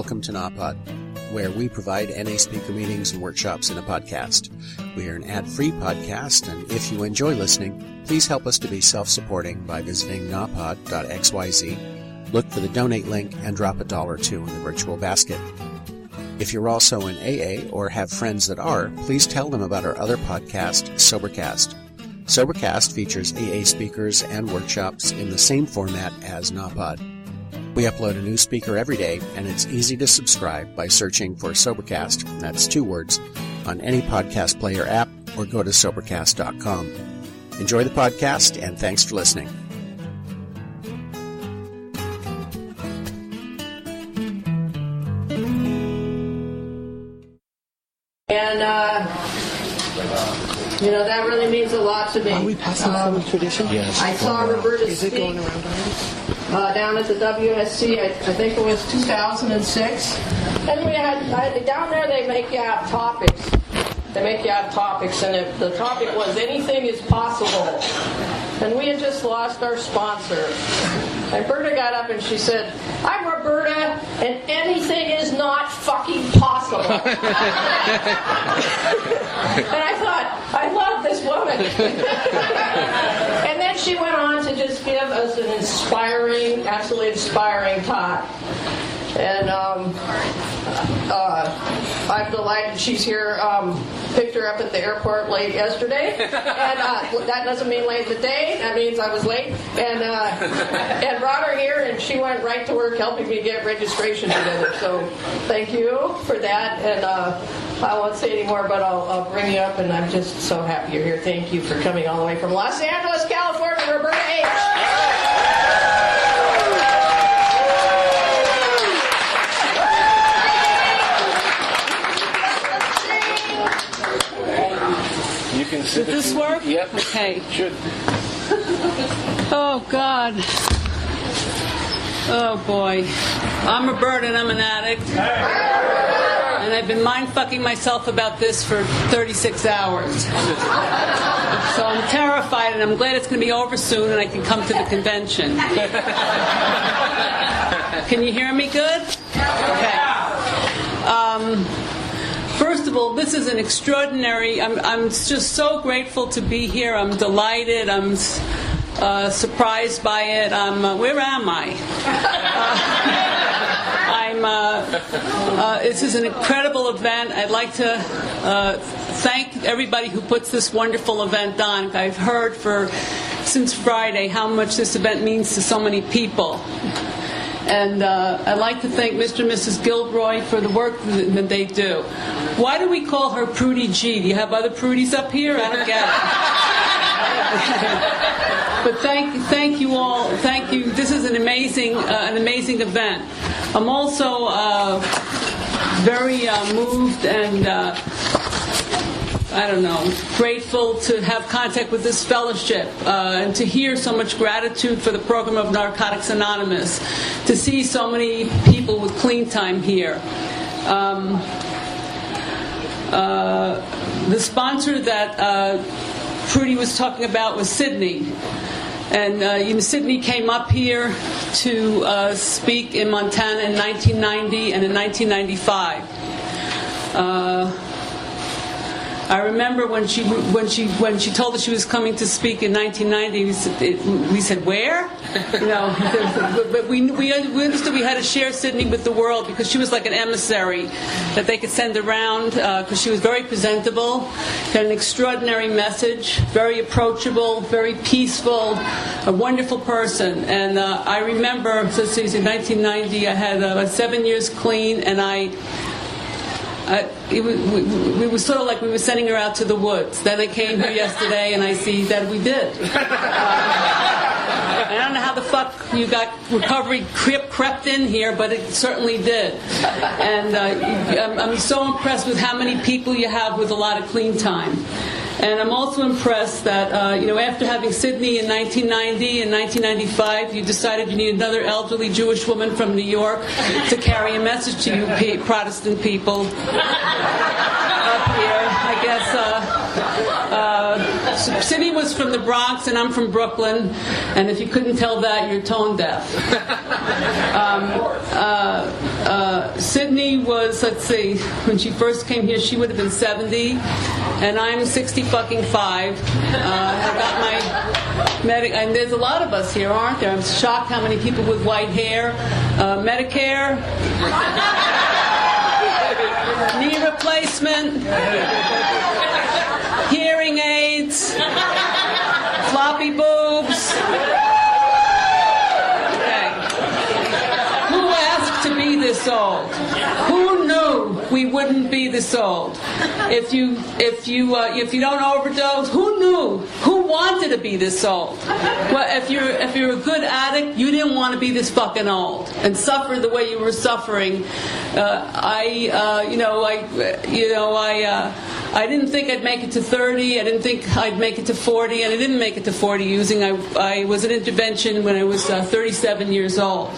welcome to NAPOD, where we provide NA speaker meetings and workshops in a podcast. We are an ad-free podcast, and if you enjoy listening, please help us to be self-supporting by visiting napod.xyz, look for the donate link, and drop $1 or $2 in the virtual basket. If you're also in AA or have friends that are, please tell them about our other podcast, Sobercast. Sobercast features AA speakers and workshops in the same format as NAPOD. We upload a new speaker every day, and it's easy to subscribe by searching for Sobercast, that's 2 words, on any podcast player app, or go to Sobercast.com. Enjoy the podcast, and thanks for listening. And, that really means a lot to me. Are we passing some tradition? Yes. I saw Roberta Is it going speak around already? down at the WSC, I think it was 2006. And we had, down there they make you have topics. And the topic was anything is possible. And we had just lost our sponsor. And Berta got up and she said, "I'm Roberta, and anything is not fucking possible." And I thought, I love this woman. And then she went on to just give us an inspiring, absolutely inspiring talk. And I'm delighted she's here. Picked her up at the airport late yesterday, and that doesn't mean late in the day. That means I was late, and brought her here, and she went right to work helping me get registration together. So thank you for that, and I won't say any more, but I'll bring you up, and I'm just so happy you're here. Thank you for coming all the way from Los Angeles, California, Roberta H. Did this work? Yep. Okay. Should. Oh, God. Oh, boy. I'm Roberta, and I'm an addict. And I've been mind-fucking myself about this for 36 hours. So I'm terrified, and I'm glad it's going to be over soon, and I can come to the convention. Can you hear me good? Okay. First of all, this is an extraordinary, I'm just so grateful to be here. I'm delighted. I'm surprised by it. Where am I? This is an incredible event. I'd like to thank everybody who puts this wonderful event on. I've heard since Friday how much this event means to so many people. And I'd like to thank Mr. and Mrs. Gilroy for the work that they do. Why do we call her Prudy G? Do you have other Prudies up here? I don't get it. But thank you all. Thank you. This is an amazing event. I'm also very moved and grateful to have contact with this fellowship and to hear so much gratitude for the program of Narcotics Anonymous, to see so many people with clean time here. The sponsor that Prudy was talking about was Sydney. And Sydney came up here to speak in Montana in 1990 and in 1995. I remember when she told us she was coming to speak in 1990. We said where? But we understood we had to share Sydney with the world because she was like an emissary that they could send around because she was very presentable, had an extraordinary message, very approachable, very peaceful, a wonderful person. And I remember, so in 1990, I had 7 years clean, and we were sort of like we were sending her out to the woods. Then I came here yesterday, and I see that we did. I don't know how the fuck you got recovery crept in here, but it certainly did. And I'm so impressed with how many people you have with a lot of clean time. And I'm also impressed that, after having Sydney in 1990 and 1995, you decided you need another elderly Jewish woman from New York to carry a message to you Protestant people up here. I guess Sidney was from the Bronx, and I'm from Brooklyn. And if you couldn't tell that, you're tone deaf. Sidney was, let's see, when she first came here, she would have been 70, and I'm 60-fucking-5. I got my and there's a lot of us here, aren't there? I'm shocked how many people with white hair. Medicare, knee replacement, hearing aids, floppy boobs. To be this old. Who knew we wouldn't be this old? If you don't overdose, who knew? Who wanted to be this old? Well, if you're a good addict, you didn't want to be this fucking old and suffer the way you were suffering. I didn't think I'd make it to 30. I didn't think I'd make it to 40, and I didn't make it to 40 using. I was in intervention when I was 37 years old.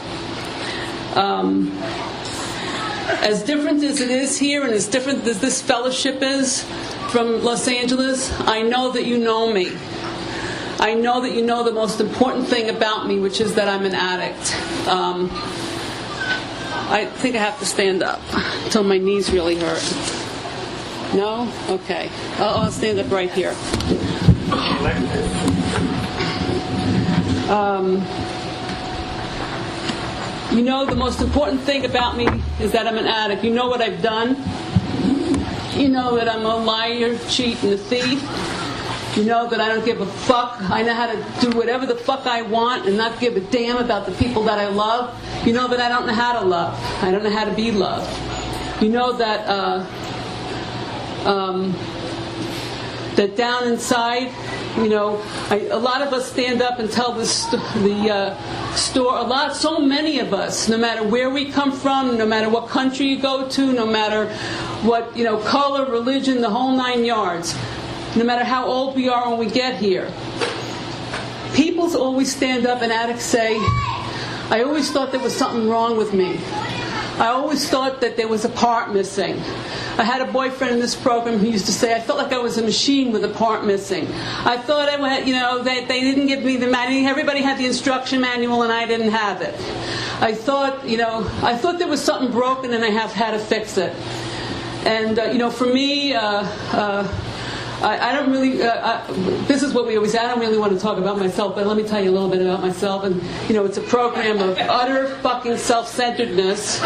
As different as it is here, and as different as this fellowship is from Los Angeles, I know that you know me. I know that you know the most important thing about me, which is that I'm an addict. I think I have to stand up until my knees really hurt. No? Okay. I'll stand up right here. You know, the most important thing about me is that I'm an addict. You know what I've done. You know that I'm a liar, cheat, and a thief. You know that I don't give a fuck. I know how to do whatever the fuck I want and not give a damn about the people that I love. You know that I don't know how to love. I don't know how to be loved. You know that that down inside, you know, a lot of us stand up and tell the story. So many of us, no matter where we come from, no matter what country you go to, no matter what, color, religion, the whole 9 yards, no matter how old we are when we get here, people always stand up and addicts say, I always thought there was something wrong with me. I always thought that there was a part missing. I had a boyfriend in this program who used to say, I felt like I was a machine with a part missing. I thought they didn't give me the manual. Everybody had the instruction manual and I didn't have it. I thought there was something broken and I had to fix it. And, for me, I don't really, this is what we always say, I don't really want to talk about myself, but let me tell you a little bit about myself. And, it's a program of utter fucking self-centeredness,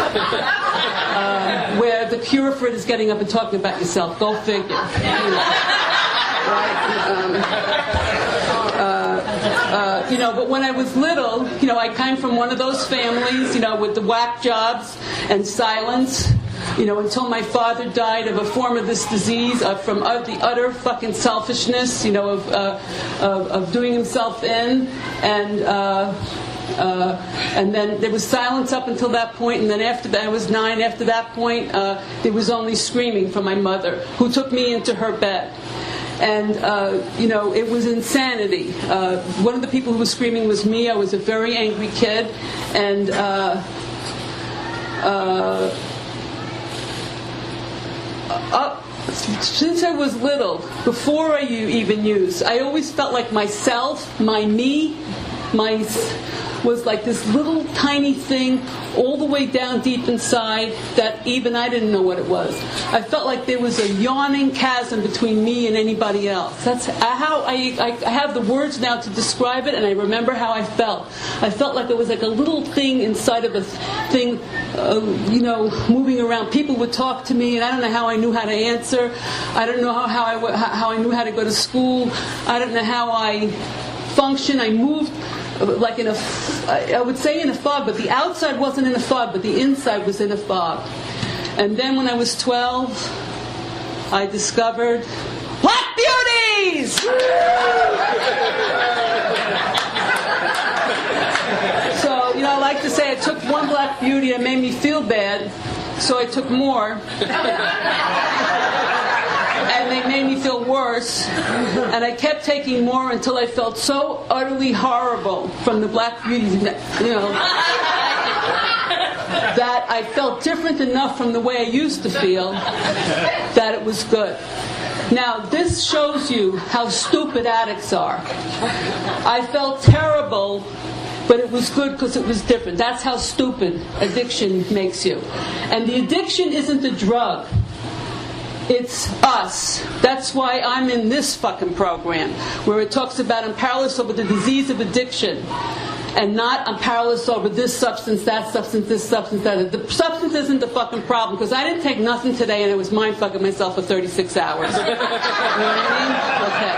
where the cure for it is getting up and talking about yourself. Go figure. Right? But when I was little, I came from one of those families, with the whack jobs and silence. Until my father died of a form of this disease, from the utter fucking selfishness, of doing himself in, and then there was silence up until that point, and then after that, I was 9. After that point, there was only screaming from my mother, who took me into her bed. And, it was insanity. One of the people who was screaming was me. I was a very angry kid, and since I was little, before I even used, I always felt like myself, my me, was like this little tiny thing all the way down deep inside that even I didn't know what it was. I felt like there was a yawning chasm between me and anybody else. That's how I have the words now to describe it, and I remember how I felt. I felt like it was like a little thing inside of a thing, moving around. People would talk to me, and I don't know how I knew how to answer. I don't know how I knew how to go to school. I don't know how I functioned. I moved like I would say in a fog, but the outside wasn't in a fog, but the inside was in a fog. And then when I was 12, I discovered Black Beauties! So, I like to say I took one Black Beauty and it made me feel bad, so I took more. And they made me feel worse, and I kept taking more until I felt so utterly horrible from the Black Beauty, that I felt different enough from the way I used to feel that it was good. Now, this shows you how stupid addicts are. I felt terrible, but it was good because it was different. That's how stupid addiction makes you. And the addiction isn't the drug. It's us. That's why I'm in this fucking program, where it talks about I'm powerless over the disease of addiction. And not I'm powerless over this substance, that substance, this substance, that. The substance isn't the fucking problem, because I didn't take nothing today and it was mind fucking myself for 36 hours. You know what I mean? Okay.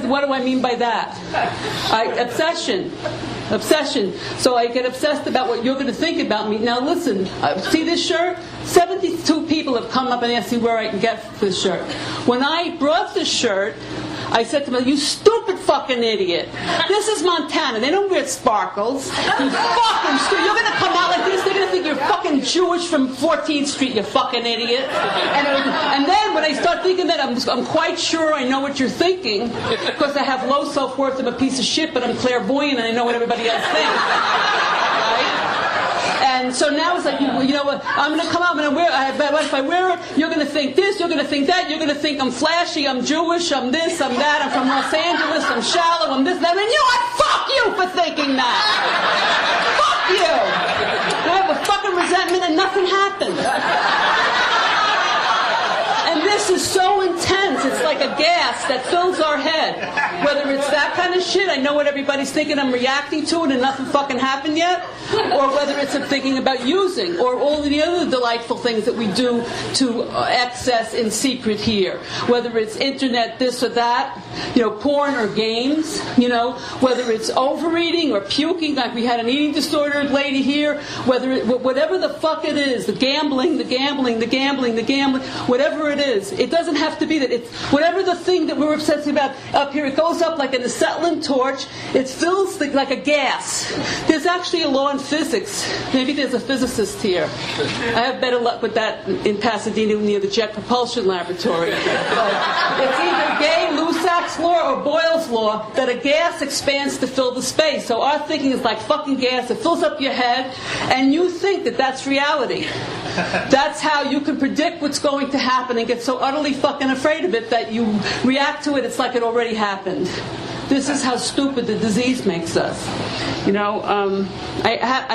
What do I mean by that? Obsession. So I get obsessed about what you're going to think about me. Now listen, see this shirt? 72 people have come up and asked me where I can get this shirt. When I brought this shirt, I said to them, you stupid fucking idiot. This is Montana. They don't wear sparkles. You fucking stupid. You're going to come out like this. They're going to think you're fucking Jewish from 14th Street, you fucking idiot. And then when I start thinking that, I'm quite sure I know what you're thinking, because I have low self-worth. I'm a piece of shit, but I'm clairvoyant and I know what everybody else thinks. Right? And so now it's like, you know what, I'm going to come out and wear it. But if I wear it, you're going to think this, you're going to think that, you're going to think I'm flashy, I'm Jewish, I'm this, I'm that, I'm from Los Angeles, I'm shallow, I'm this, that. And you know what? Fuck you for thinking that. Fuck you. I have a fucking resentment and nothing happened. And this is so intense. It's like a gas that fills our head. Whether it's that kind of shit, I know what everybody's thinking, I'm reacting to it and nothing fucking happened yet. Or whether it's I'm thinking about using, or all of the other delightful things that we do to access in secret here. Whether it's internet, this or that, porn or games, whether it's overeating or puking, like we had an eating disordered lady here, whatever the fuck it is, the gambling, whatever it is, it doesn't have to be that. It's whatever the thing that we're obsessed about up here, it goes up like an acetylene torch, it fills like a gas. There's actually a law in physics. Maybe there's a physicist here. I have better luck with that in Pasadena near the Jet Propulsion Laboratory. But it's either Gay-Lussac's law or Boyle's law that a gas expands to fill the space. So our thinking is like fucking gas. It fills up your head, and you think that that's reality. That's how you can predict what's going to happen and get so utterly fucking afraid of it that you react to it. It's like it already happened. This is how stupid the disease makes us. I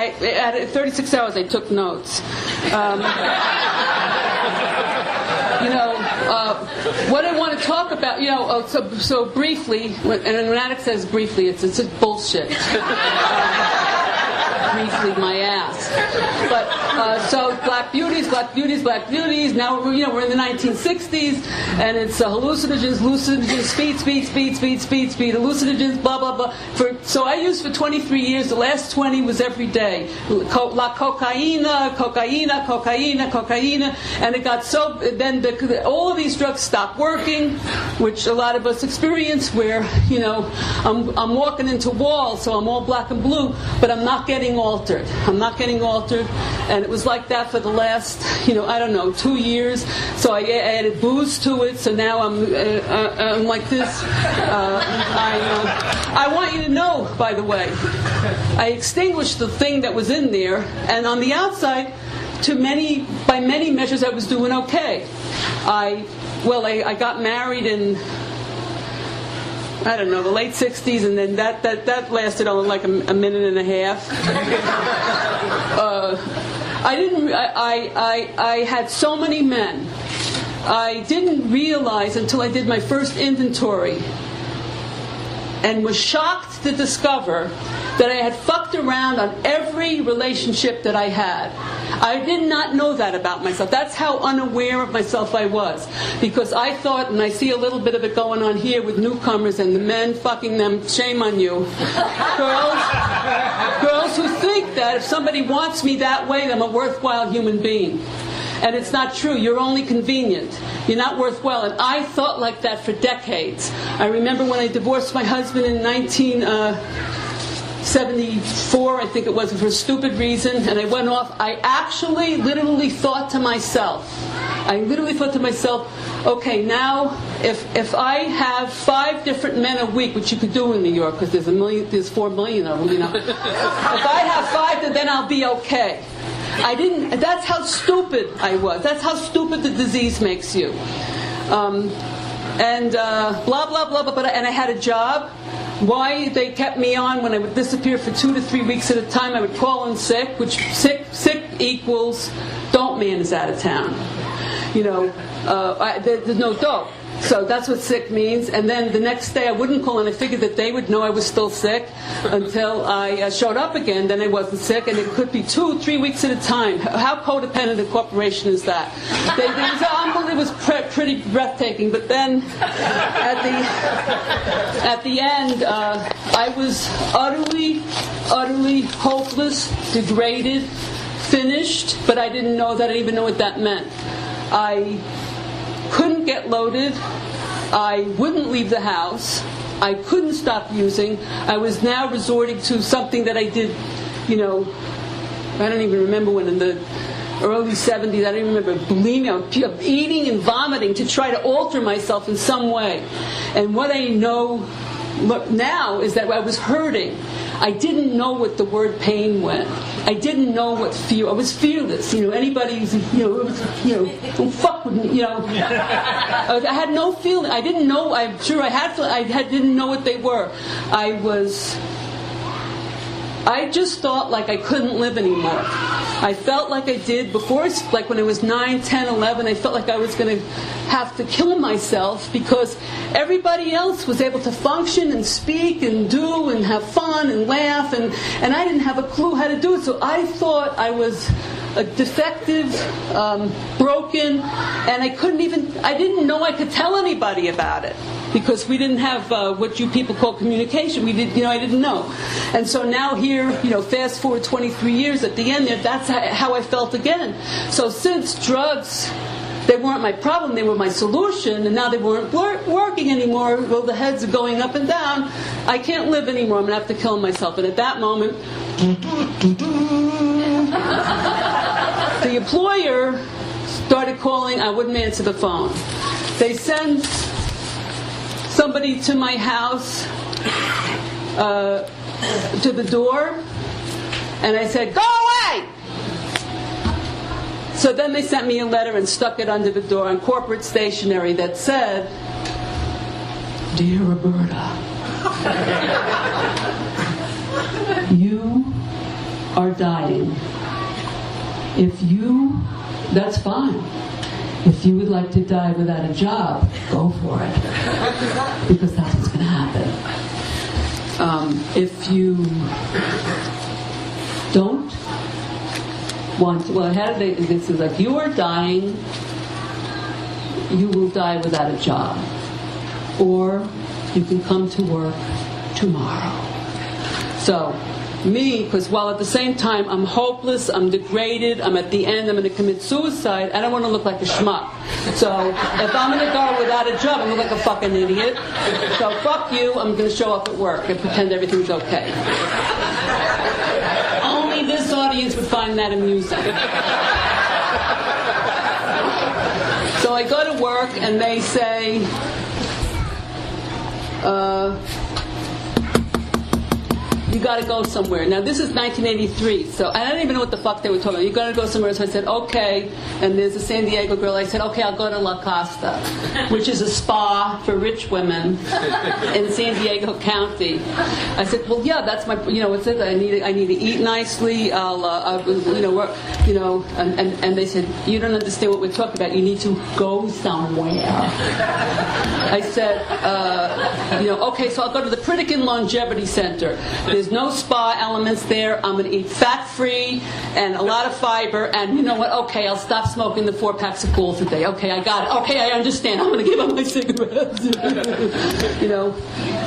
at 36 hours I took notes. What I want to talk about, so briefly, and when an addict says briefly, it's just bullshit. Briefly, my ass. But so black beauties. Now we're in the 1960s, and it's hallucinogens, speed, hallucinogens, blah blah blah. So I used for 23 years. The last 20 was every day. La cocaína, and it got so. Then all of these drugs stopped working, which a lot of us experience. Where I'm walking into walls, so I'm all black and blue, but I'm not getting altered. And it was like that for the last, 2 years. So I added booze to it. So now I'm like this. I want you to know, by the way, I extinguished the thing that was in there, and on the outside, by many measures, I was doing okay. I got married in, the late 60s, and then that lasted only like a minute and a half. I had so many men. I didn't realize until I did my first inventory and was shocked to discover that I had fucked around on every relationship that I had. I did not know that about myself. That's how unaware of myself I was. Because I thought, and I see a little bit of it going on here with newcomers and the men fucking them, shame on you. Girls who think that if somebody wants me that way, I'm a worthwhile human being. And it's not true. You're only convenient. You're not worthwhile. And I thought like that for decades. I remember when I divorced my husband in 1974, I think it was, for a stupid reason, and I went off. I actually literally thought to myself, okay, now if I have 5 different men a week, which you could do in New York, because there's 4 million of them, If I have 5, then I'll be okay. That's how stupid I was. That's how stupid the disease makes you. And blah, blah, blah, blah, and I had a job. Why they kept me on when I would disappear for 2 to 3 weeks at a time. I would call in sick, which sick equals dope man is out of town. There's no dope. So that's what sick means. And then the next day I wouldn't call, and I figured that they would know I was still sick until I showed up again. Then I wasn't sick, and it could be 2, 3 weeks at a time. How codependent a corporation is that? It was pretty breathtaking. But then at the end, I was utterly hopeless, degraded, finished, but I didn't know that. I didn't even know what that meant. I couldn't get loaded. I wouldn't leave the house. I couldn't stop using. I was now resorting to something that I did, I don't even remember when, in the early 70s, I don't even remember, bulimia, eating and vomiting to try to alter myself in some way. And what I know now is that I was hurting. I didn't know what the word pain meant. I didn't know what fear. I was fearless. Anybody who's, don't fuck with me. I had no feeling. I didn't know. I'm sure I had. Didn't know what they were. I just thought like I couldn't live anymore. I felt like I did before, like when I was 9, 10, 11, I felt like I was going to have to kill myself because everybody else was able to function and speak and do and have fun and laugh, and I didn't have a clue how to do it. So I thought I was a defective, broken, and I didn't know I could tell anybody about it. Because we didn't have what you people call communication. I didn't know. And so now here, fast forward 23 years at the end there, that's how I felt again. So since drugs, they weren't my problem, they were my solution, and now they weren't working anymore, well, the heads are going up and down, I can't live anymore, I'm going to have to kill myself. And at that moment, the employer started calling, I wouldn't answer the phone. They send somebody to my house, to the door, and I said, "Go away!" So then they sent me a letter and stuck it under the door on corporate stationery that said, "Dear Roberta, you are dying. That's fine. If you would like to die without a job, go for it. Because that's what's going to happen. If you don't want to, this is like, you are dying, you will die without a job. Or you can come to work tomorrow." So, me, because while at the same time I'm hopeless, I'm degraded, I'm at the end, I'm going to commit suicide, I don't want to look like a schmuck. So if I'm going to go without a job, I'm going to look like a fucking idiot. So fuck you, I'm going to show up at work and pretend everything's okay. Only this audience would find that amusing. So I go to work and they say, you got to go somewhere. Now, this is 1983, so I don't even know what the fuck they were talking about. You got to go somewhere. So I said, okay. And there's a San Diego girl. I said, okay, I'll go to La Costa, which is a spa for rich women in San Diego County. I said, well, yeah, that's my, what's it? I need to eat nicely. And they said, you don't understand what we're talking about. You need to go somewhere. I said, okay, so I'll go to the Pritikin Longevity Center. There's no spa elements there. I'm going to eat fat-free and a lot of fiber. And you know what? Okay, I'll stop smoking the 4 packs of Cools a day. Okay, I got it. Okay, I understand. I'm going to give up my cigarettes.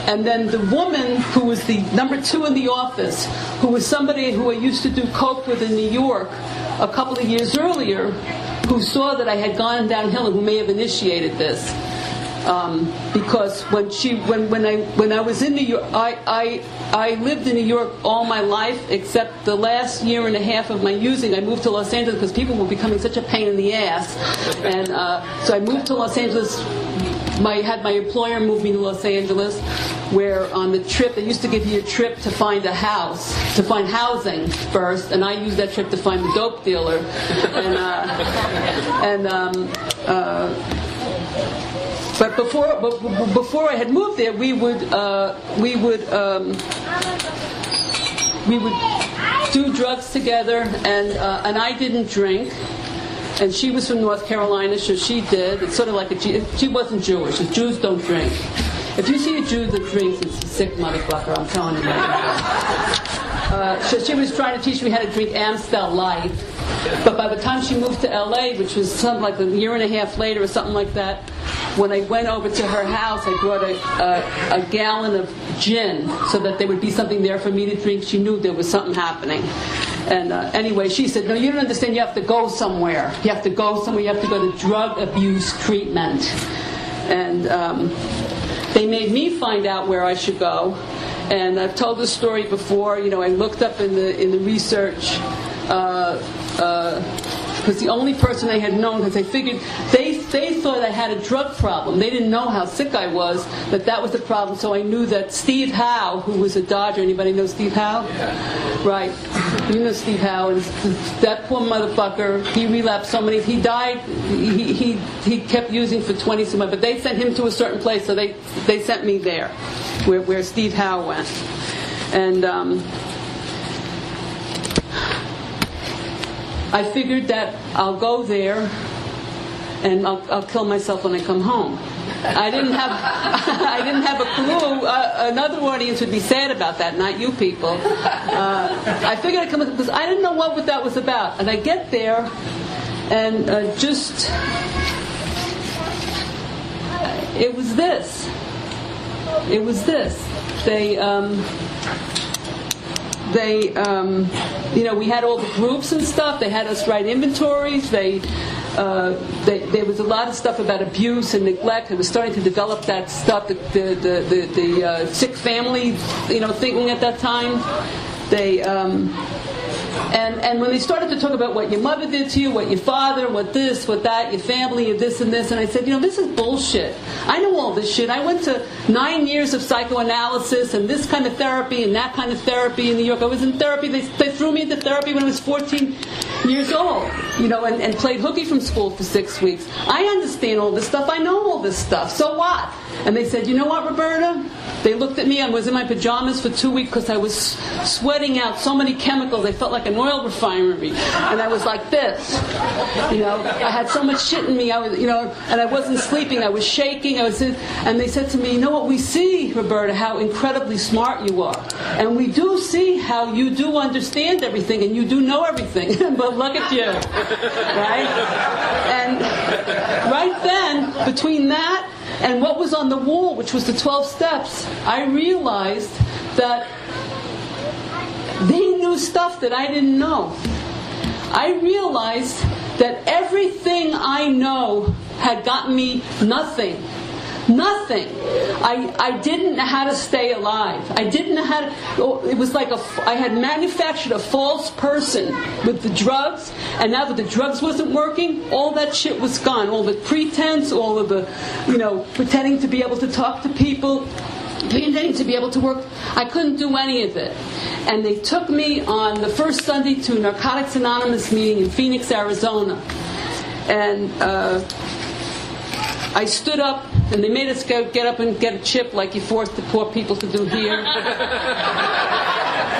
And then the woman who was the number 2 in the office, who was somebody who I used to do coke with in New York a couple of years earlier, who saw that I had gone downhill and who may have initiated this. Because when I was in New York, I lived in New York all my life, except the last year and a half of my using. I moved to Los Angeles because people were becoming such a pain in the ass, and so I moved to Los Angeles. Had my employer move me to Los Angeles, where on the trip they used to give you a trip to find a house, to find housing first, and I used that trip to find the dope dealer, But before I had moved there, we would do drugs together, and I didn't drink. And she was from North Carolina, so she did. It's sort of like she wasn't Jewish. Jews don't drink. If you see a Jew that drinks, it's a sick motherfucker, I'm telling you right now. So she was trying to teach me how to drink Amstel Light. But by the time she moved to L.A., which was something like a year and a half later or something like that, when I went over to her house, I brought a gallon of gin so that there would be something there for me to drink. She knew there was something happening. And anyway, she said, no, you don't understand. You have to go somewhere. You have to go somewhere. You have to go to drug abuse treatment. And they made me find out where I should go. And I've told this story before. You know, I looked up in the research because the only person they had known, because they figured they thought I had a drug problem. They didn't know how sick I was, that was the problem. So I knew that Steve Howe, who was a Dodger, anybody know Steve Howe? Yeah. Right. You know Steve Howe, and that poor motherfucker, he relapsed so many, he died, he kept using for 20 some months, but they sent him to a certain place, so they sent me there, where Steve Howe went. And I figured that I'll go there and I'll kill myself when I come home. I didn't have a clue. Another audience would be sad about that, not you people. I figured I'd come because I didn't know what that was about. And I get there, and it was this. It was this. You know, we had all the groups and stuff. They had us write inventories. There was a lot of stuff about abuse and neglect. It was starting to develop that stuff, the sick family, you know, thinking at that time. And when they started to talk about what your mother did to you, what your father, what this, what that, your family, and this and this, and I said, you know, this is bullshit. I know all this shit. I went to 9 years of psychoanalysis and this kind of therapy and that kind of therapy in New York. I was in therapy. They threw me into therapy when I was 14 years old, you know, and played hooky from school for 6 weeks. I understand all this stuff. I know all this stuff. So what? And they said, you know what, Roberta? They looked at me. I was in my pajamas for 2 weeks because I was sweating out so many chemicals. I felt like an oil refinery. And I was like this. You know, I had so much shit in me. I was, you know, and I wasn't sleeping. I was shaking. And they said to me, you know what, we see, Roberta, how incredibly smart you are. And we do see how you do understand everything and you do know everything. But look at you. Right? And right then, between that and what was on the wall, which was the 12 steps, I realized that they knew stuff that I didn't know. I realized that everything I know had gotten me nothing. Nothing. I didn't know how to stay alive. I didn't know how to... It was like I had manufactured a false person with the drugs, and now that the drugs wasn't working, all that shit was gone. All the pretense, all of the, you know, pretending to be able to talk to people, pretending to be able to work. I couldn't do any of it. And they took me on the first Sunday to a Narcotics Anonymous meeting in Phoenix, Arizona. And I stood up, and they made us get up and get a chip like you forced the poor people to do here.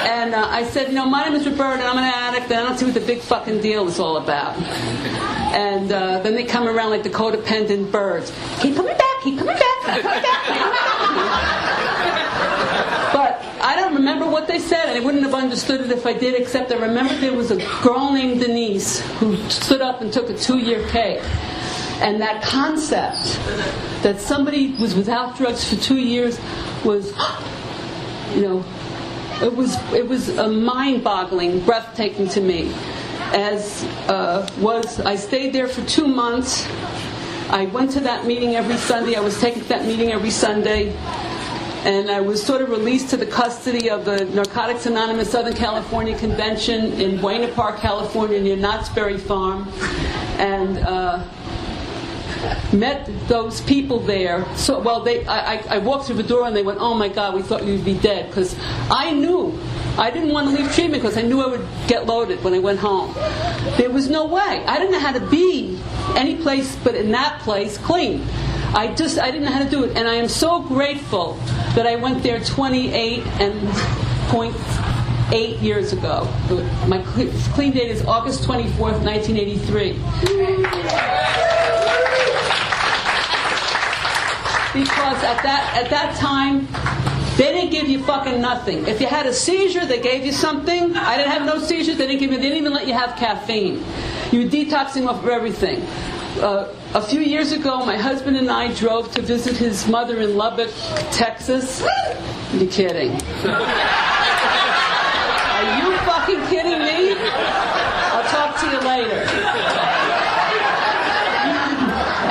And I said, you know, my name is Roberta, and I'm an addict, and I don't see what the big fucking deal is all about. And then they come around like the codependent birds. Keep coming back, keep coming back, keep coming back, keep coming back. But I don't remember what they said, and I wouldn't have understood it if I did, except I remember there was a girl named Denise who stood up and took a 2-year cake. And that concept that somebody was without drugs for 2 years was, you know, it was a mind-boggling, breathtaking to me. I stayed there for 2 months. I went to that meeting every Sunday. I was taken to that meeting every Sunday. And I was sort of released to the custody of the Narcotics Anonymous Southern California Convention in Buena Park, California, near Knott's Berry Farm. And met those people there. So, well, I walked through the door and they went, "Oh my God, we thought you'd be dead." Because I knew I didn't want to leave treatment because I knew I would get loaded when I went home. There was no way. I didn't know how to be any place but in that place clean. I didn't know how to do it, and I am so grateful that I went there 28.8 years ago. My clean date is August 24th, 1983. Because at that time, they didn't give you fucking nothing. If you had a seizure, they gave you something. I didn't have no seizures. They didn't even let you have caffeine. You were detoxing off of everything. A few years ago, my husband and I drove to visit his mother in Lubbock, Texas. You're kidding. Are you fucking kidding me? I'll talk to you later.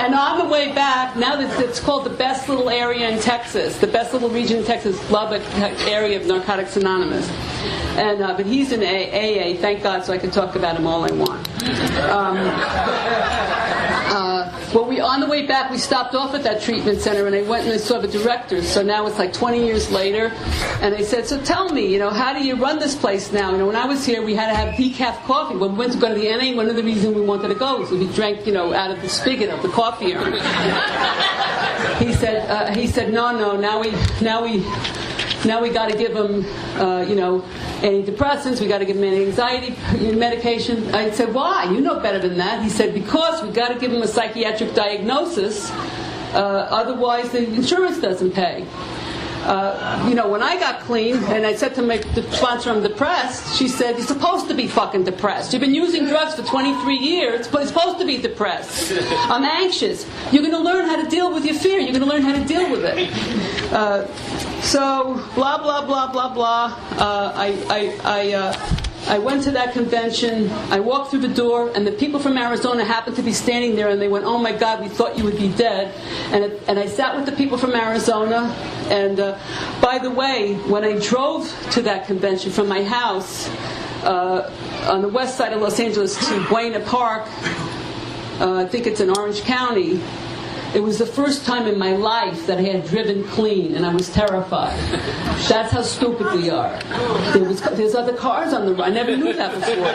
And on the way back, now that it's called the best little area in Texas, the best little region in Texas, Lubbock area of Narcotics Anonymous. And but he's in AA, thank God, so I can talk about him all I want. Well, on the way back, we stopped off at that treatment center, and I went and I saw the director. So now it's like 20 years later, and I said, "So tell me, how do you run this place now? When I was here, we had to have decaf coffee. When we went to go to the NA, one of the reasons we wanted to go was we drank, out of the spigot of the coffee urn." He said, "No, now we got to give them, antidepressants. We got to give them anxiety medication." I said, "Why? You know better than that." He said, "Because we got to give them a psychiatric diagnosis. Otherwise, the insurance doesn't pay." When I got clean, and I said to my sponsor, "I'm depressed," she said, "You're supposed to be fucking depressed. You've been using drugs for 23 years, but you're supposed to be depressed. I'm anxious. You're going to learn how to deal with your fear. You're going to learn how to deal with it." So, blah, blah, blah, blah, blah. I went to that convention. I walked through the door, and the people from Arizona happened to be standing there, and they went, "Oh my God, we thought you would be dead." And I sat with the people from Arizona. And by the way, when I drove to that convention from my house on the west side of Los Angeles to Buena Park, I think it's in Orange County, it was the first time in my life that I had driven clean, and I was terrified. That's how stupid we are. There's other cars on the road. I never knew that before.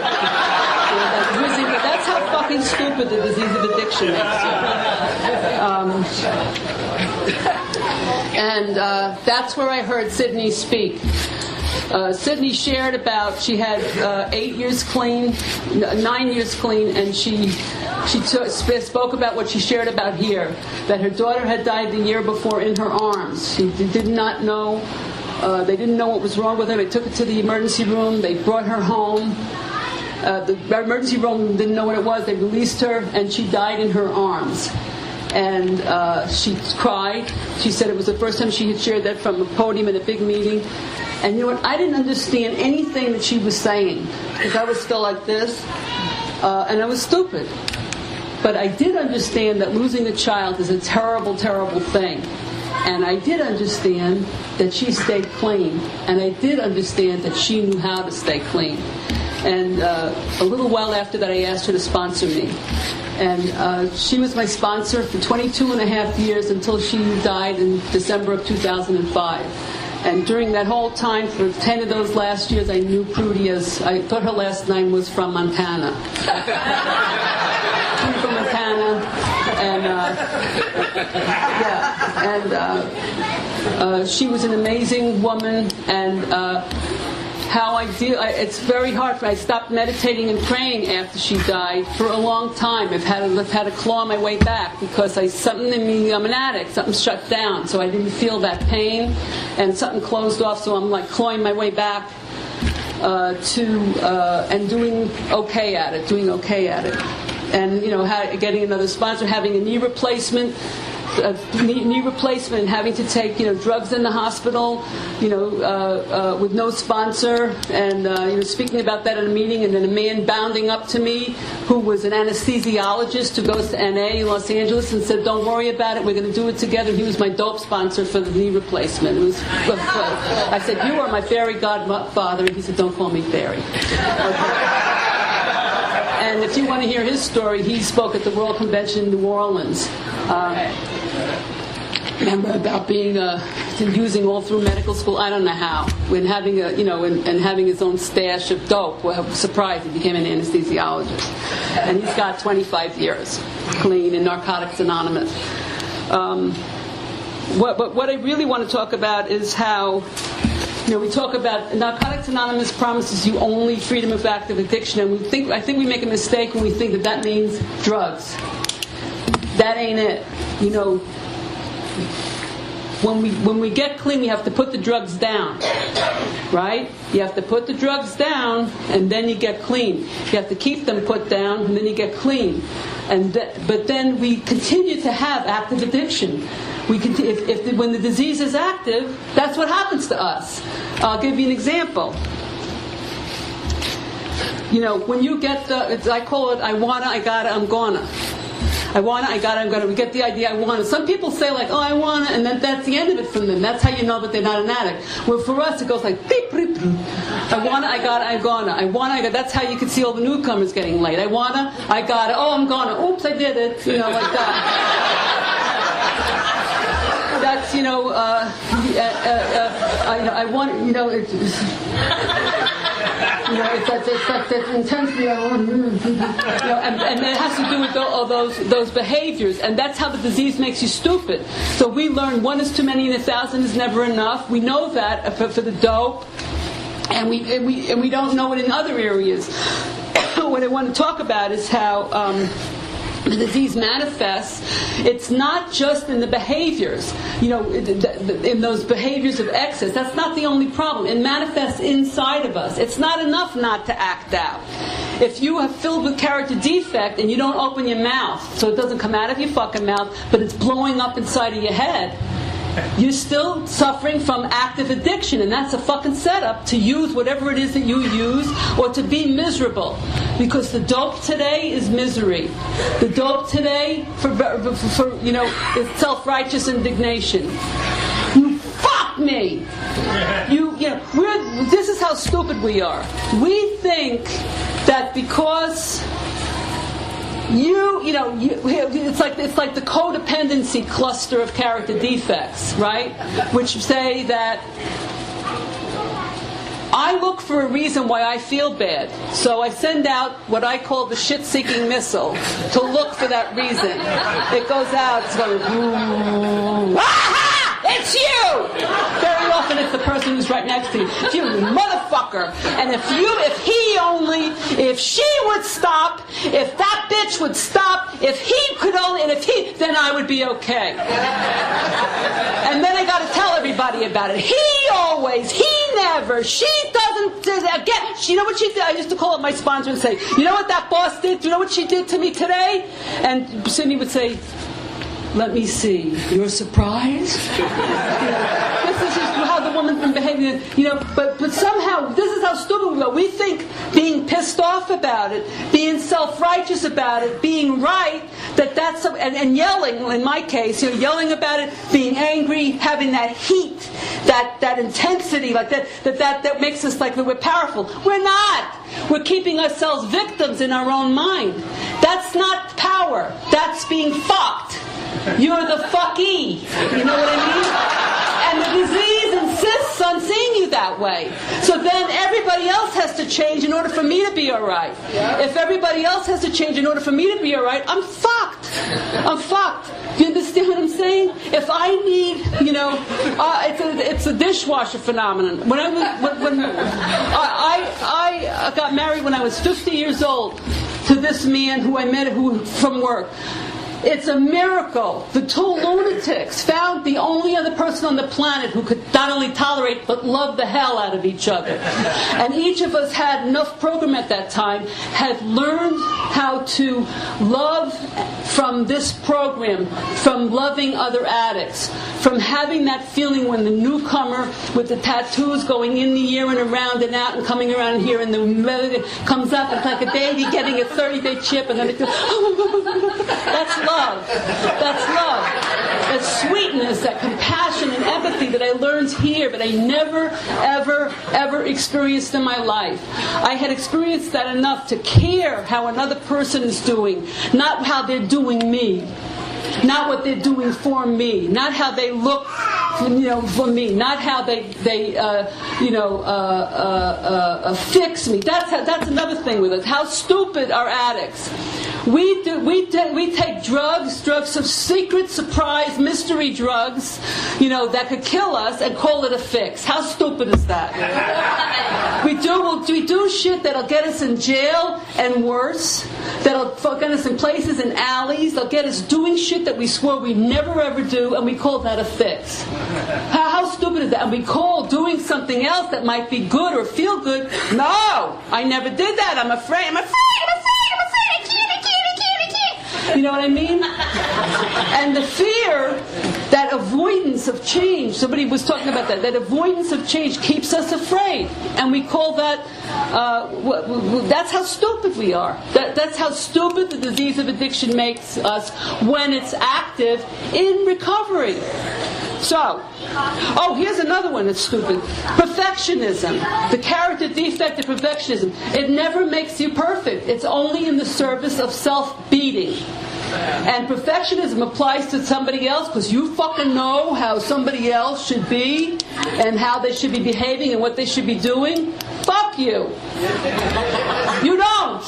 That's how fucking stupid the disease of addiction makes you. And that's where I heard Sydney speak. Sydney shared about she had 9 years clean, and she spoke about what she shared about here, that her daughter had died the year before in her arms. She did not know, they didn't know what was wrong with her. They took her to the emergency room. They brought her home. The emergency room didn't know what it was. They released her, and she died in her arms. And she cried. She said it was the first time she had shared that from a podium in a big meeting. And you know what? I didn't understand anything that she was saying, because I was still like this, and I was stupid. But I did understand that losing a child is a terrible, terrible thing. And I did understand that she stayed clean. And I did understand that she knew how to stay clean. And a little while after that, I asked her to sponsor me. And she was my sponsor for 22 and a half years until she died in December of 2005. And during that whole time, for 10 of those last years, I knew Prudy as, I thought her last name was from Montana. From Montana. And she was an amazing woman. And how I deal, it's very hard for me. I stopped meditating and praying after she died for a long time. I've had to claw my way back because something in me, I'm an addict, something shut down, so I didn't feel that pain, and something closed off, so I'm like clawing my way back and doing okay at it. And, getting another sponsor, having a knee replacement, and having to take drugs in the hospital, with no sponsor, and speaking about that in a meeting, and then a man bounding up to me who was an anesthesiologist who goes to NA in Los Angeles and said, "Don't worry about it, we're going to do it together." He was my dope sponsor for the knee replacement. I said, "You are my fairy godfather," and he said, "Don't call me fairy." Okay. And if you want to hear his story, he spoke at the World Convention in New Orleans. Remember about being using all through medical school? I don't know how. When having and having his own stash of dope. Well, I was surprised he became an anesthesiologist, and he's got 25 years clean in Narcotics Anonymous. What I really want to talk about is how, we talk about Narcotics Anonymous promises you only freedom of active addiction, and I think we make a mistake when we think that means drugs. That ain't it. When we get clean, we have to put the drugs down, right? You have to put the drugs down, and then you get clean. You have to keep them put down, and then you get clean. But then we continue to have active addiction. When the disease is active, that's what happens to us. I'll give you an example. When you get I call it, I wanna, I gotta, I'm gonna. I wanna, I gotta, I'm gonna. We get the idea, I wanna. Some people say like, oh, I wanna, and then that's the end of it from them. That's how you know that they're not an addict. Well, for us, it goes like, beep, beep, beep. I wanna, I gotta, I'm gonna. I wanna, I gotta. That's how you can see all the newcomers getting late. I wanna, I gotta, oh, I'm gonna. Oops, I did it. Like that. That's, I want, it's like this intensity, and it has to do with all those behaviors, and that's how the disease makes you stupid. So we learn 1 is too many and 1,000 is never enough. We know that for the dope, and we don't know it in other areas. What I want to talk about is how the disease manifests. It's not just in the behaviors, in those behaviors of excess. That's not the only problem. It manifests inside of us. It's not enough not to act out. If you are filled with character defect and you don't open your mouth, so it doesn't come out of your fucking mouth, but it's blowing up inside of your head, you're still suffering from active addiction, and that's a fucking setup to use whatever it is that you use, or to be miserable. Because the dope today is misery. The dope today for is self-righteous indignation. You fuck me. This is how stupid we are. We think that because it's like the codependency cluster of character defects, right? Which say that I look for a reason why I feel bad. So I send out what I call the shit-seeking missile to look for that reason. It goes out, it's going, aha! It's you! Very often it's the person who's right next to you. It's you, motherfucker. And if she would stop, if that bitch would stop, if he could only, then I would be okay. And then I gotta tell everybody about it. He always, he never, she doesn't, again, you know what she did? I used to call up my sponsor and say, you know what that boss did? Do you know what she did to me today? And Sydney would say, let me see. You're surprised? This is just how the woman's been behaving. But somehow, this is how stupid we are. We think being pissed off about it, being self-righteous about it, being right, that's and yelling, in my case, yelling about it, being angry, having that heat, that intensity, like that makes us like we're powerful. We're not. We're keeping ourselves victims in our own mind. That's not power. That's being fucked. You're the fucky. You know what I mean? And the disease insists on seeing you that way. So then everybody else has to change in order for me to be alright. Yeah. If everybody else has to change in order for me to be alright, I'm fucked. I'm fucked. Do you understand what I'm saying? If I need, it's a dishwasher phenomenon. When I got married when I was 50 years old to this man who I met from work. It's a miracle. The two lunatics found the only other person on the planet who could not only tolerate but love the hell out of each other. And each of us had enough program at that time, had learned how to love from this program, from loving other addicts, from having that feeling when the newcomer with the tattoos going in the ear and around and out and coming around here and the comes up, it's like a baby getting a 30-day chip, and then it goes, that's love. That's love. That sweetness, that compassion and empathy that I learned here, but I never, ever, ever experienced in my life. I had experienced that enough to care how another person is doing, not how they're doing me. Not what they're doing for me. Not how they look, for me. Not how they fix me. That's another thing with us. How stupid are addicts? We take drugs of secret, surprise, mystery drugs, that could kill us, and call it a fix. How stupid is that? We do shit that'll get us in jail and worse. That'll get us in places, in alleys. They'll get us doing shit that we swore we'd never ever do, and we call that a fix. How stupid is that? And we call doing something else that might be good or feel good. No, I never did that. I'm afraid. I can't. You know what I mean? And the fear, that avoidance of change, somebody was talking about that avoidance of change keeps us afraid. And we call that, that's how stupid we are. That's how stupid the disease of addiction makes us when it's active in recovery. So, here's another one that's stupid. Perfectionism. The character defect of perfectionism. It never makes you perfect. It's only in the service of self-beating. And perfectionism applies to somebody else because you fucking know how somebody else should be and how they should be behaving and what they should be doing. Fuck you. You don't.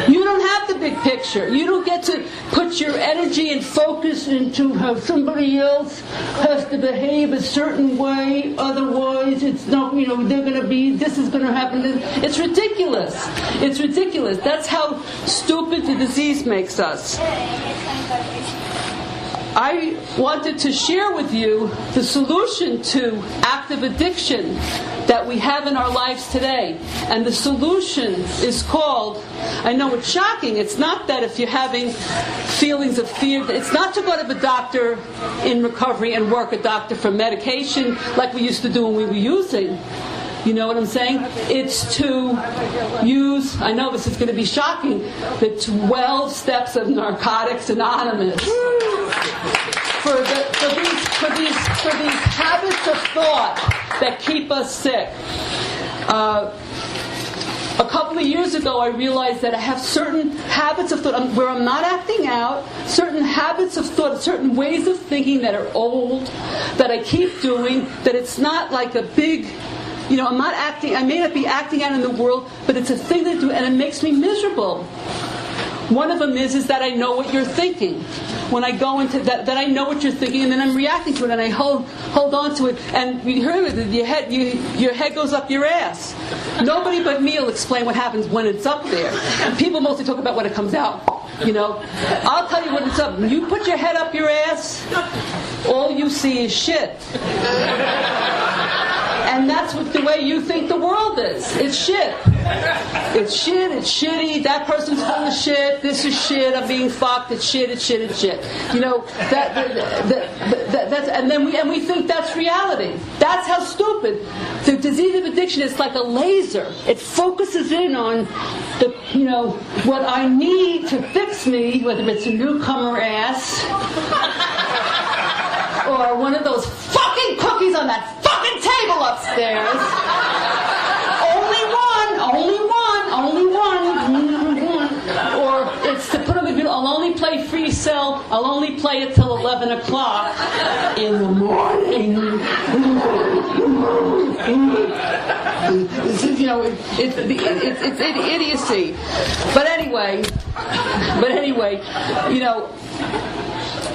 You don't have the big picture. You don't get to put your energy and focus into how somebody else has to behave a certain way. Otherwise, it's not, they're going to be, this is going to happen. It's ridiculous. It's ridiculous. That's how stupid the disease makes us. I wanted to share with you the solution to active addiction that we have in our lives today. And the solution is called, I know it's shocking, it's not that if you're having feelings of fear, it's not to go to the doctor in recovery and work a doctor for medication like we used to do when we were using. You know what I'm saying? It's to use, I know this is going to be shocking, the 12 steps of Narcotics Anonymous. For these habits of thought that keep us sick. A couple of years ago, I realized that I have certain habits of thought where I'm not acting out, certain habits of thought, certain ways of thinking that are old, that I keep doing, that it's not like a big... I'm not acting, I may not be acting out in the world, but it's a thing that I do, and it makes me miserable. One of them is that I know what you're thinking. When I go into that I know what you're thinking, and then I'm reacting to it, and I hold on to it, and you heard it, your head goes up your ass. Nobody but me will explain what happens when it's up there. And people mostly talk about when it comes out. I'll tell you when it's up. When you put your head up your ass, all you see is shit. And that's the way you think the world is. It's shit. It's shit, it's shitty, that person's full of shit, this is shit, I'm being fucked, it's shit, it's shit, it's shit. That's, and we think that's reality. That's how stupid. The disease of addiction is like a laser. It focuses in on what I need to fix me, whether it's a newcomer ass or one of those fucking cookies on that fucking table upstairs. Only one. Or it's to put on the video, I'll only play Free Cell, I'll only play it till 11 o'clock in the morning. It's idiocy. But anyway,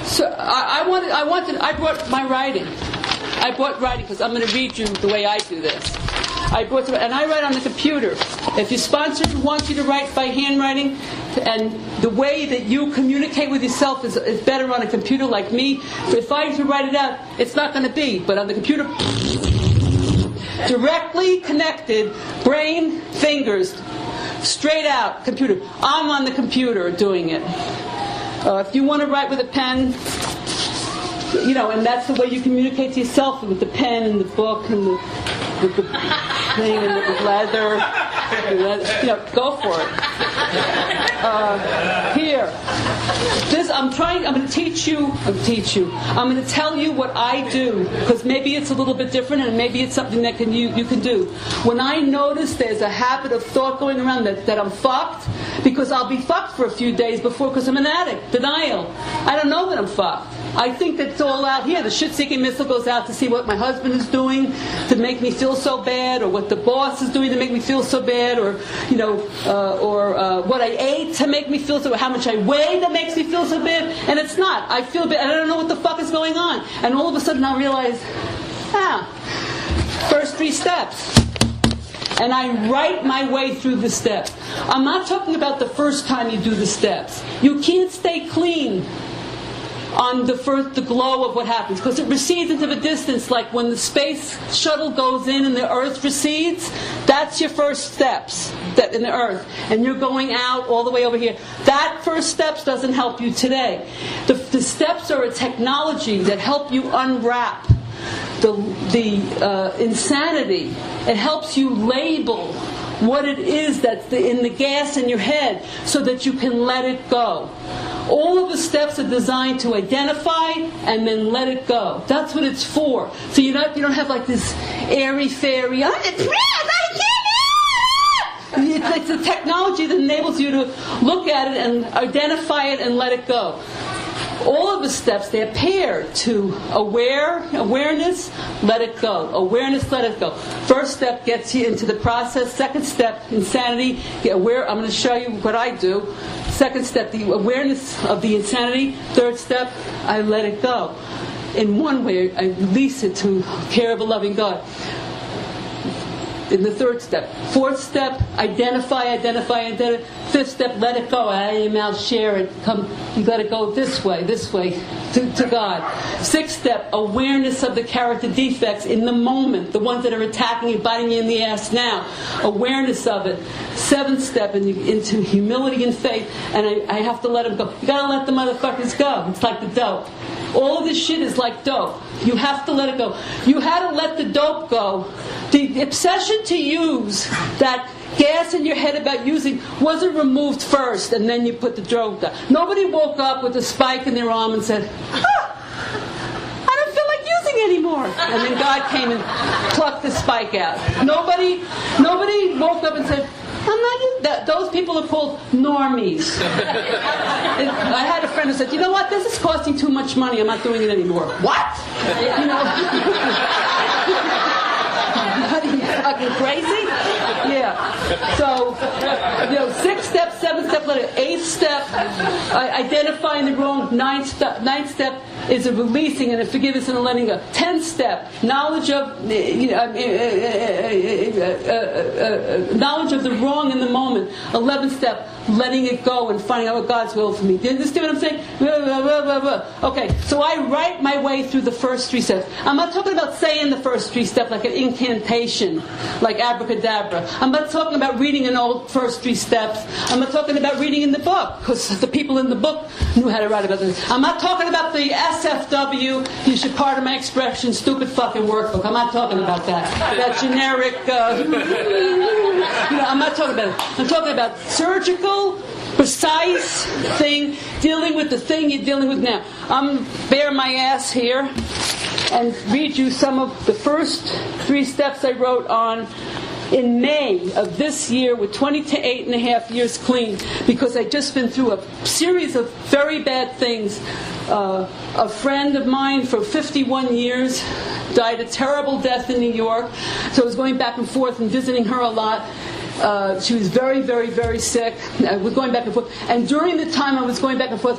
so I brought my writing. I brought writing because I'm going to read you the way I do this. I write on the computer. If your sponsor wants you to write by handwriting, and the way that you communicate with yourself is better on a computer like me, if I have to write it out, it's not going to be. But on the computer, directly connected, brain, fingers, straight out, computer. I'm on the computer doing it. If you want to write with a pen, and that's the way you communicate to yourself, with the pen and the book and the thing and the leather. Go for it. Here. I'm going to teach you. I'm going to tell you what I do, because maybe it's a little bit different, and maybe it's something that you can do. When I notice there's a habit of thought going around that I'm fucked, because I'll be fucked for a few days before, because I'm an addict. Denial. I don't know that I'm fucked. I think that it's all out here. The shit-seeking missile goes out to see what my husband is doing to make me feel so bad, or what the boss is doing to make me feel so bad, or what I ate to make me feel so bad, how much I weigh that makes me feel so bad. And it's not. I feel bad. I don't know what the fuck is going on. And all of a sudden I realize, first 3 steps. And I write my way through the steps. I'm not talking about the first time you do the steps. You can't stay clean on the glow of what happens, because it recedes into the distance. Like when the space shuttle goes in and the Earth recedes, that's your first steps in the Earth, and you're going out all the way over here. That first steps doesn't help you today. The steps are a technology that help you unwrap the insanity. It helps you label what it is that's in the gas in your head, so that you can let it go. All of the steps are designed to identify and then let it go. That's what it's for. So you don't have like this airy-fairy, it's a technology that enables you to look at it and identify it and let it go. All of the steps, they're paired to awareness, let it go. Awareness, let it go. First step gets you into the process. Second step, insanity. Get aware. I'm going to show you what I do. Second step, the awareness of the insanity. Third step, I let it go. In one way, I release it to care of a loving God. In the third step. Fourth step, identify. Fifth step, let it go. Out of your mouth, share it. You let it go this way, to God. Sixth step, awareness of the character defects in the moment, the ones that are attacking you, biting you in the ass now. Awareness of it. Seventh step, into humility and faith, and I have to let them go. You gotta let the motherfuckers go. It's like the dope. All of this shit is like dope. You have to let it go. You had to let the dope go. The obsession to use that gas in your head about using wasn't removed first, and then you put the dope down. Nobody woke up with a spike in their arm and said, I don't feel like using anymore. And then God came and plucked the spike out. Nobody woke up and said, I'm not using that. Those people are called normies. I had a friend who said, you know what, this is costing too much money, I'm not doing it anymore. What? Are you fucking crazy? Yeah. So, 6th step, 7th step, 8th step, identifying the wrong. 9th step is a releasing and a forgiveness and a letting go. 10th step, knowledge of the wrong in the moment. 11th step, letting it go and finding out what God's will for me. Do you understand what I'm saying? Okay, so I write my way through the first 3 steps. I'm not talking about saying the first 3 steps like an incantation, like abracadabra. I'm not talking about reading an old first 3 steps. I'm not talking about reading in the book, because the people in the book knew how to write about this. I'm not talking about the NSFW, you should pardon my expression, stupid fucking workbook. I'm not talking about that. That generic, I'm not talking about it. I'm talking about surgical, precise thing, dealing with the thing you're dealing with now. I'm bare my ass here and read you some of the first 3 steps I wrote on in May of this year with 28 and a half years clean, because I'd just been through a series of very bad things. A friend of mine for 51 years died a terrible death in New York, so I was going back and forth and visiting her a lot. She was very, very, very sick. We're going back and forth. And during the time I was going back and forth,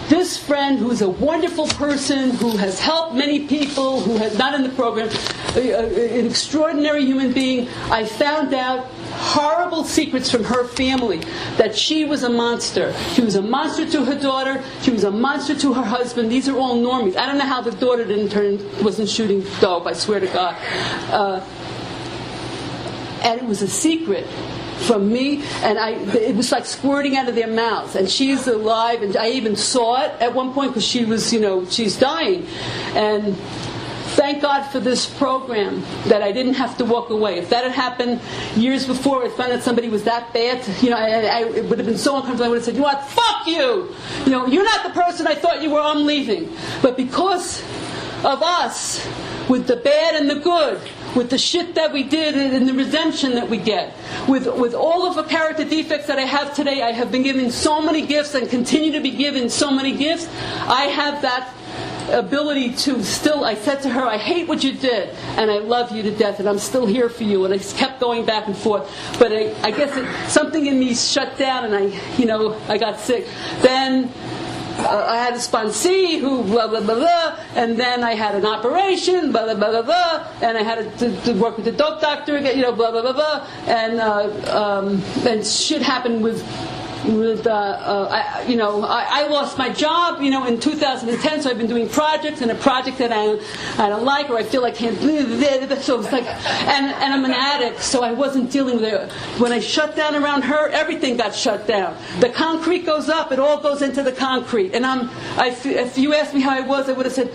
this friend, who's a wonderful person, who has helped many people, who has not in the program, an extraordinary human being, I found out horrible secrets from her family, that she was a monster. She was a monster to her daughter. She was a monster to her husband. These are all normies. I don't know how the daughter wasn't shooting dope, I swear to God. And it was a secret from me, and it was like squirting out of their mouths. And she's alive, and I even saw it at one point, because she was, she's dying. And thank God for this program, that I didn't have to walk away. If that had happened years before, I found out somebody was that bad, it would have been so uncomfortable. I would have said, you know what, fuck you! You're not the person I thought you were, I'm leaving. But because of us, with the bad and the good, with the shit that we did and the redemption that we get, with all of the character defects that I have today, I have been given so many gifts and continue to be given so many gifts. I have that ability to still, I said to her, I hate what you did, and I love you to death, and I'm still here for you, and I kept going back and forth. But I guess something in me shut down, and I got sick. Then I had a sponsee who blah, blah, blah, blah, and then I had an operation, blah, blah, blah, blah, blah, and I had to work with the dope doctor again, blah, blah, blah, blah, and shit happened with I lost my job, in 2010, so I've been doing projects, and a project that I don't like, or I feel I can't live, so it's like, and I'm an addict, so I wasn't dealing with it. When I shut down around her, everything got shut down. The concrete goes up, it all goes into the concrete, and if you asked me how I was, I would have said,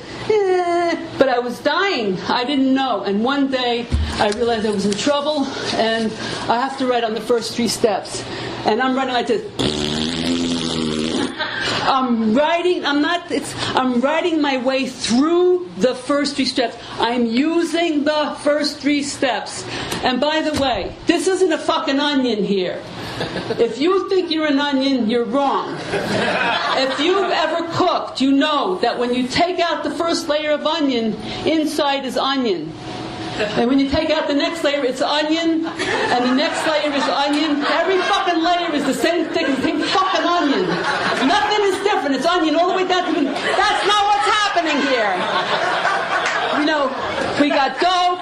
but I was dying. I didn't know, and one day I realized I was in trouble, and I have to write on the first 3 steps. And I'm writing like this. I'm writing my way through the first 3 steps. I'm using the first 3 steps. And by the way, this isn't a fucking onion here. If you think you're an onion, you're wrong. If you've ever cooked, you know that when you take out the first layer of onion, inside is onion. And when you take out the next layer, it's onion, and the next layer is onion. Every fucking layer is the same thick as pink fucking onion. Nothing is different. It's onion all the way down to the... That's not what's happening here. We got dope,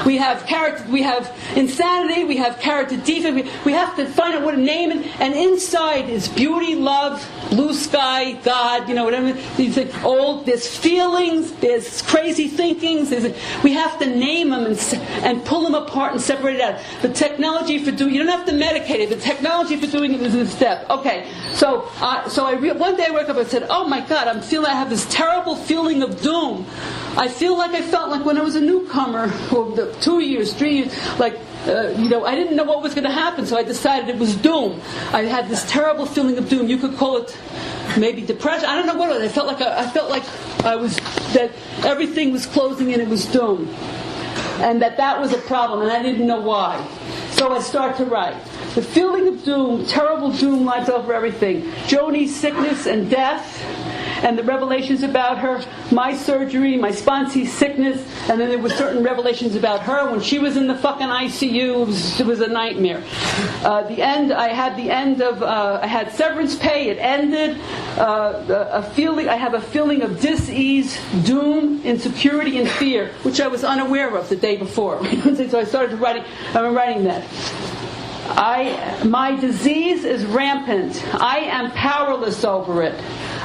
we have character, we have insanity, we have character defect. We have to find out what to name it. And inside is beauty, love, blue sky, God, whatever. There's feelings, there's crazy thinkings. We have to name them and pull them apart and separate it out. The technology for doing, you don't have to medicate it. The technology for doing it is a step. Okay, so one day I woke up and said, oh my God, I have this terrible feeling of doom. I felt like when I was a newcomer, or 2 years, 3 years, I didn't know what was going to happen, so I decided it was doom. I had this terrible feeling of doom. You could call it maybe depression. I don't know what it was. I felt like that everything was closing and it was doom, and that was a problem, and I didn't know why. So I start to write. The feeling of doom, terrible doom, lies over everything. Joni's sickness and death, and the revelations about her, my surgery, my sponsee's sickness, and then there were certain revelations about her when she was in the fucking ICU. It was a nightmare. I had severance pay. It ended. I have a feeling of dis-ease, doom, insecurity, and fear, which I was unaware of the day before. So I started writing. I'm writing that. My disease is rampant. I am powerless over it.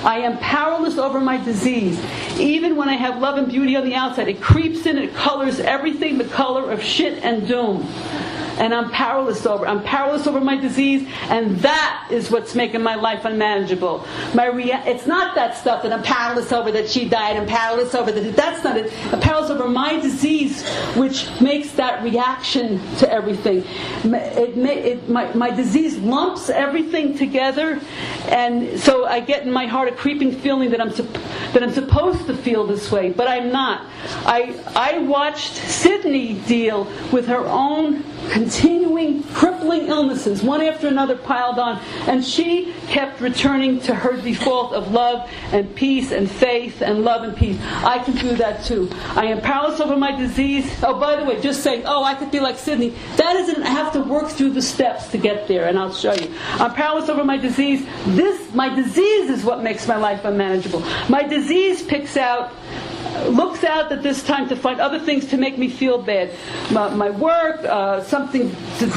I am powerless over my disease. Even when I have love and beauty on the outside, it creeps in, it colors everything the color of shit and doom. And I'm powerless over my disease, and that is what's making my life unmanageable. It's not that stuff that I'm powerless over, that she died, I'm powerless over that. That's not it. I'm powerless over my disease, which makes that reaction to everything. My disease lumps everything together, and so I get in my heart a creeping feeling that I'm supposed to feel this way, but I'm not. I watched Sydney deal with her own continuing crippling illnesses, one after another piled on, and she kept returning to her default of love and peace and faith and love and peace. I can do that too. I am powerless over my disease. Oh, by the way, just saying, I could be like Sydney. That isn't, I have to work through the steps to get there, and I'll show you. I'm powerless over my disease. My disease is what makes my life unmanageable. My disease looks out at this time to find other things to make me feel bad. My work, something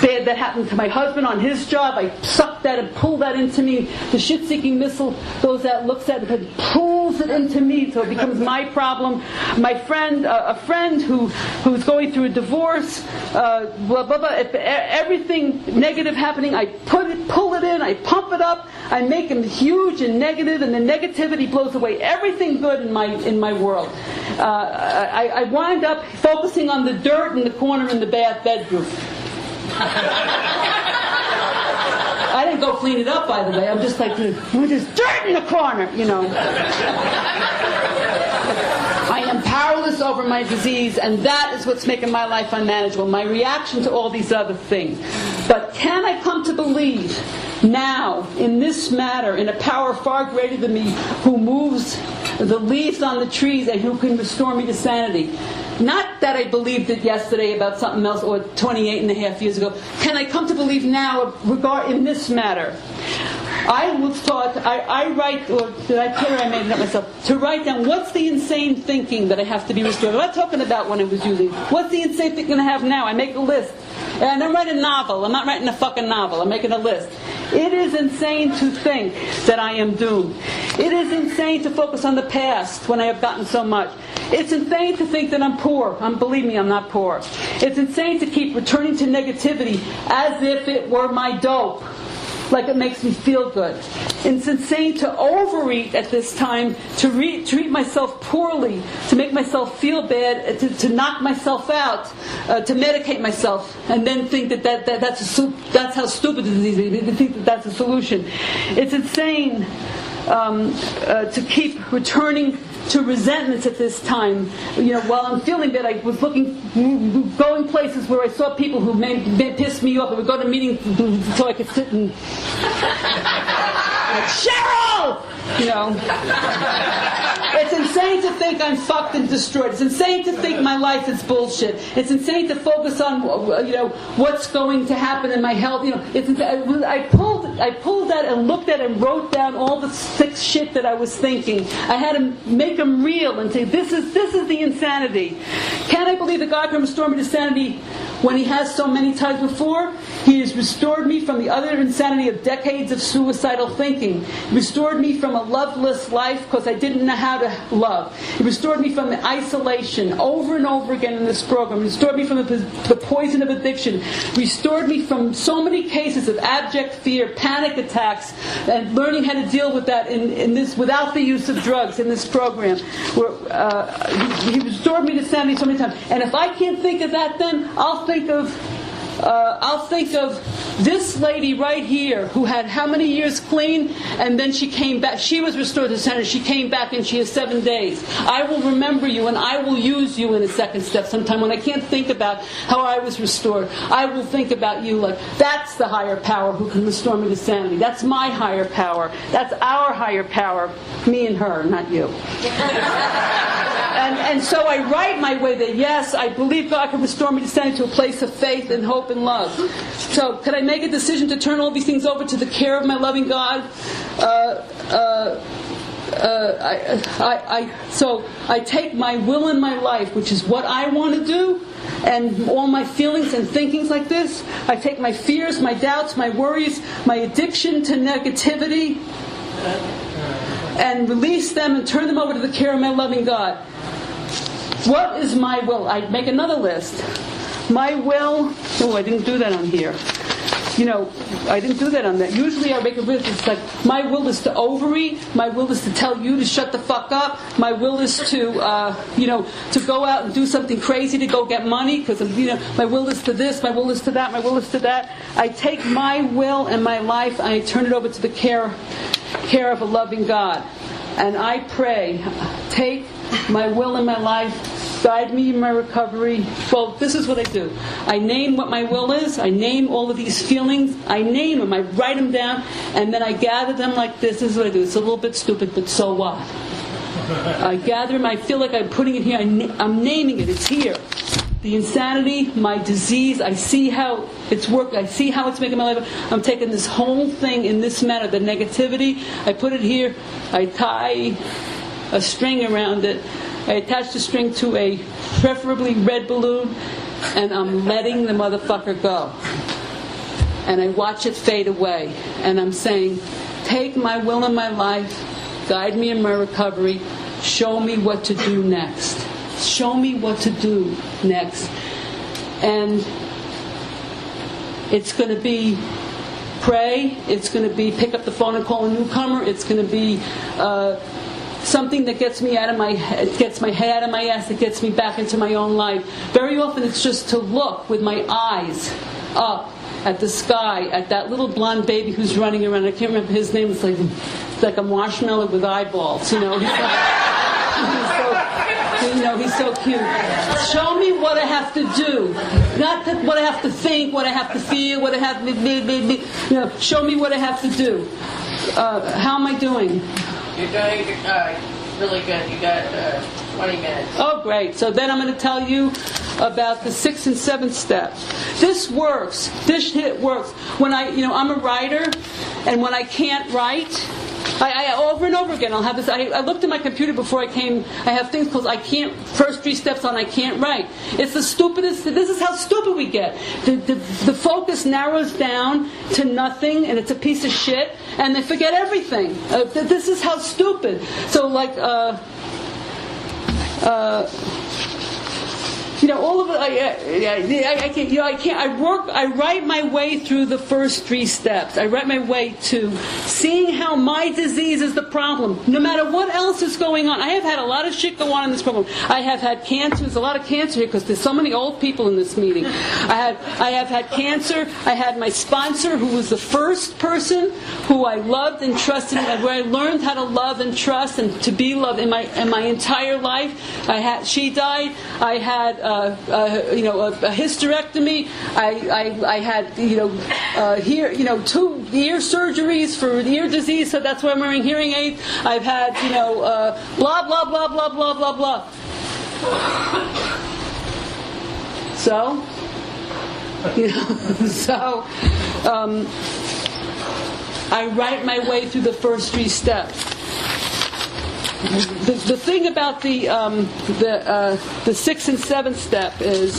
bad that happened to my husband on his job, I suck that and pull that into me. The shit-seeking missile goes out, looks at it, and pulls it into me, so it becomes my problem. My friend, a friend who's going through a divorce, blah, blah, blah. Everything negative happening, I pull it in, I pump it up, I make him huge and negative, and the negativity blows away everything good in my world. I wind up focusing on the dirt in the corner in the bedroom. I didn't go clean it up, by the way. I'm just like, there's dirt in the corner, I am powerless over my disease, and that is what's making my life unmanageable, my reaction to all these other things. But can I come to believe now, in this matter, in a power far greater than me, who moves the leaves on the trees and who can restore me to sanity. Not that I believed it yesterday about something else or 28 and a half years ago. Can I come to believe now in this matter? I was taught, I write, or did I tell her I made it up myself, to write down what's the insane thinking that I have to be restored. I'm not talking about when I was using. What's the insane thinking I have now? I make a list. And I don't write a novel. I'm not writing a fucking novel. I'm making a list. It is insane to think that I am doomed. It is insane to focus on the past when I have gotten so much. It's insane to think that I'm poor. Believe me, I'm not poor. It's insane to keep returning to negativity as if it were my dope. Like it makes me feel good. It's insane to overeat at this time, to treat myself poorly, to make myself feel bad, to knock myself out, to medicate myself, and then think that's how stupid it is. To think that's a solution. It's insane to keep returning to resentments at this time. While I'm feeling bad, I was going places where I saw people who may piss me off. I would go to meetings so I could sit and like, Cheryl! It's insane to think I'm fucked and destroyed. It's insane to think my life is bullshit. It's insane to focus on what's going to happen in my health. I pulled that and looked at and wrote down all the sick shit that I was thinking. I had to make them real and say, this is the insanity. Can I believe that God can restore me to sanity when He has so many times before? He has restored me from the utter insanity of decades of suicidal thinking. He restored me from a loveless life because I didn't know how to love. He restored me from the isolation over and over again in this program. He restored me from the poison of addiction. He restored me from so many cases of abject fear, panic attacks, and learning how to deal with that in this without the use of drugs in this program. He restored me to sanity so many times. And if I can't think of that, then I'll think of this lady right here who had how many years clean, and then she came back. She was restored to sanity. She came back and she has 7 days. I will remember you and I will use you in a second step sometime when I can't think about how I was restored. I will think about you like that's the higher power who can restore me to sanity. That's my higher power. That's our higher power. Me and her, not you. And so I write my way that yes, I believe God can restore me to sanity to a place of faith and hope and love. So could I make a decision to turn all these things over to the care of my loving God? So I take my will in my life, which is what I want to do, and all my feelings and thinkings like this. I take my fears, my doubts, my worries, my addiction to negativity, and release them and turn them over to the care of my loving God. What is my will? I make another list. My will... Oh, I didn't do that on here. I didn't do that on that. Usually I make a list. It's like, my will is to overeat. My will is to tell you to shut the fuck up. My will is to, to go out and do something crazy to go get money. Because, my will is to this. My will is to that. My will is to that. I take my will and my life and I turn it over to the care of a loving God. And I pray, take my will and my life, guide me in my recovery. Well, this is what I do. I name what my will is. I name all of these feelings. I name them. I write them down. And then I gather them like this. This is what I do. It's a little bit stupid, but so what? I gather them. I feel like I'm putting it here. I'm naming it. It's here. The insanity, my disease, I see how it's working. I see how it's making my life. I'm taking this whole thing in this manner, the negativity. I put it here. I tie a string around it. I attach the string to a preferably red balloon, and I'm letting the motherfucker go. And I watch it fade away. And I'm saying, take my will and my life, guide me in my recovery, show me what to do next. Show me what to do next. And it's going to be pray. It's going to be pick up the phone and call a newcomer. It's going to be something that gets me out of my head, gets my head out of my ass, that gets me back into my own life. Very often it's just to look with my eyes up at the sky, at that little blonde baby who's running around. I can't remember his name. It's like a marshmallow with eyeballs. He's so cute. Show me what I have to do. Not what I have to think, what I have to feel, what I have to... show me what I have to do. How am I doing? You're doing really good. You got 20 minutes. Oh, great. So then I'm going to tell you about the 6th and 7th step. This works. This shit works. When I'm a writer, and when I can't write, I over and over again, I'll have this. I looked at my computer before I came. I have things called first 3 steps on I can't write. It's the stupidest. This is how stupid we get. The focus narrows down to nothing, and it's a piece of shit, and they forget everything. This is how stupid. So all of it. I can't. I write my way through the first 3 steps. I write my way to seeing how my disease is the problem, no matter what else is going on. I have had a lot of shit go on in this program. I have had cancer. There's a lot of cancer here because there's so many old people in this meeting. I have had cancer. I had my sponsor, who was the first person who I loved and trusted, where I learned how to love and trust and to be loved in my entire life. She died. I had a hysterectomy. I had 2 ear surgeries for ear disease, so that's why I'm wearing hearing aids. I've had blah blah blah blah blah blah blah. So I write my way through the first 3 steps. The thing about the 6th and 7th step is,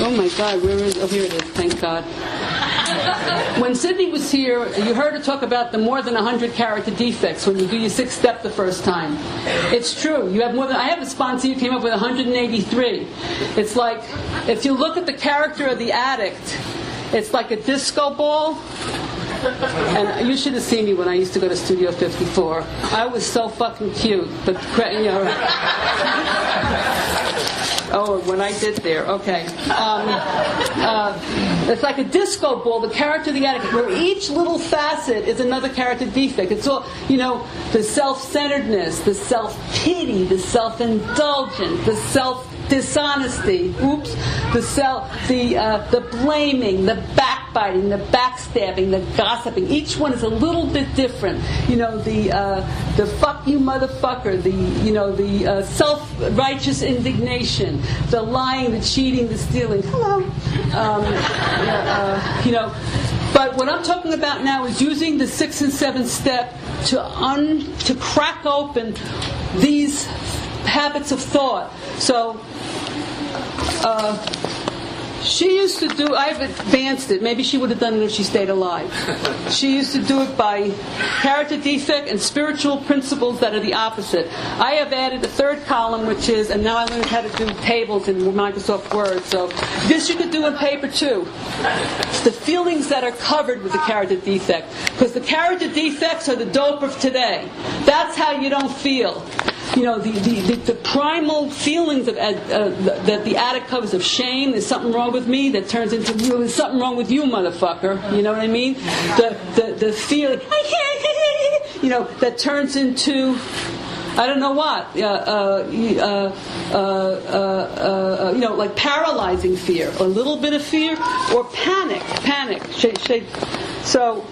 oh my God, where is? Oh, here it is. Thank God. When Sydney was here, you heard her talk about the more than 100 character defects when you do your 6th step the first time. It's true. You have more than. I have a sponsor who came up with 183. It's like if you look at the character of the addict, it's like a disco ball. And you should have seen me when I used to go to Studio 54. I was so fucking cute, but oh, when I did there, okay. It's like a disco ball, the character of the addict, where each little facet is another character defect. It's all, the self-centeredness, the self-pity, the self-indulgence, the self-dishonesty, the blaming, the backbiting, the backstabbing, the gossiping. Each one is a little bit different. The fuck you motherfucker, the self-righteous indignation, the lying, the cheating, the stealing. Hello. But what I'm talking about now is using the 6th and 7th step to crack open these habits of thought. So she used to do, I've advanced it, maybe she would have done it if she stayed alive. She used to do it by character defect and spiritual principles that are the opposite. I have added a 3rd column, which is, and now I learned how to do tables in Microsoft Word, so this you could do in paper too. It's the feelings that are covered with the character defect, because the character defects are the dope of today. That's how you don't feel. The primal feelings that the addict covers of shame, there's something wrong with me, that turns into, there's something wrong with you, motherfucker. You know what I mean? The feeling, that turns into, I don't know what, like paralyzing fear, or a little bit of fear, or panic. So,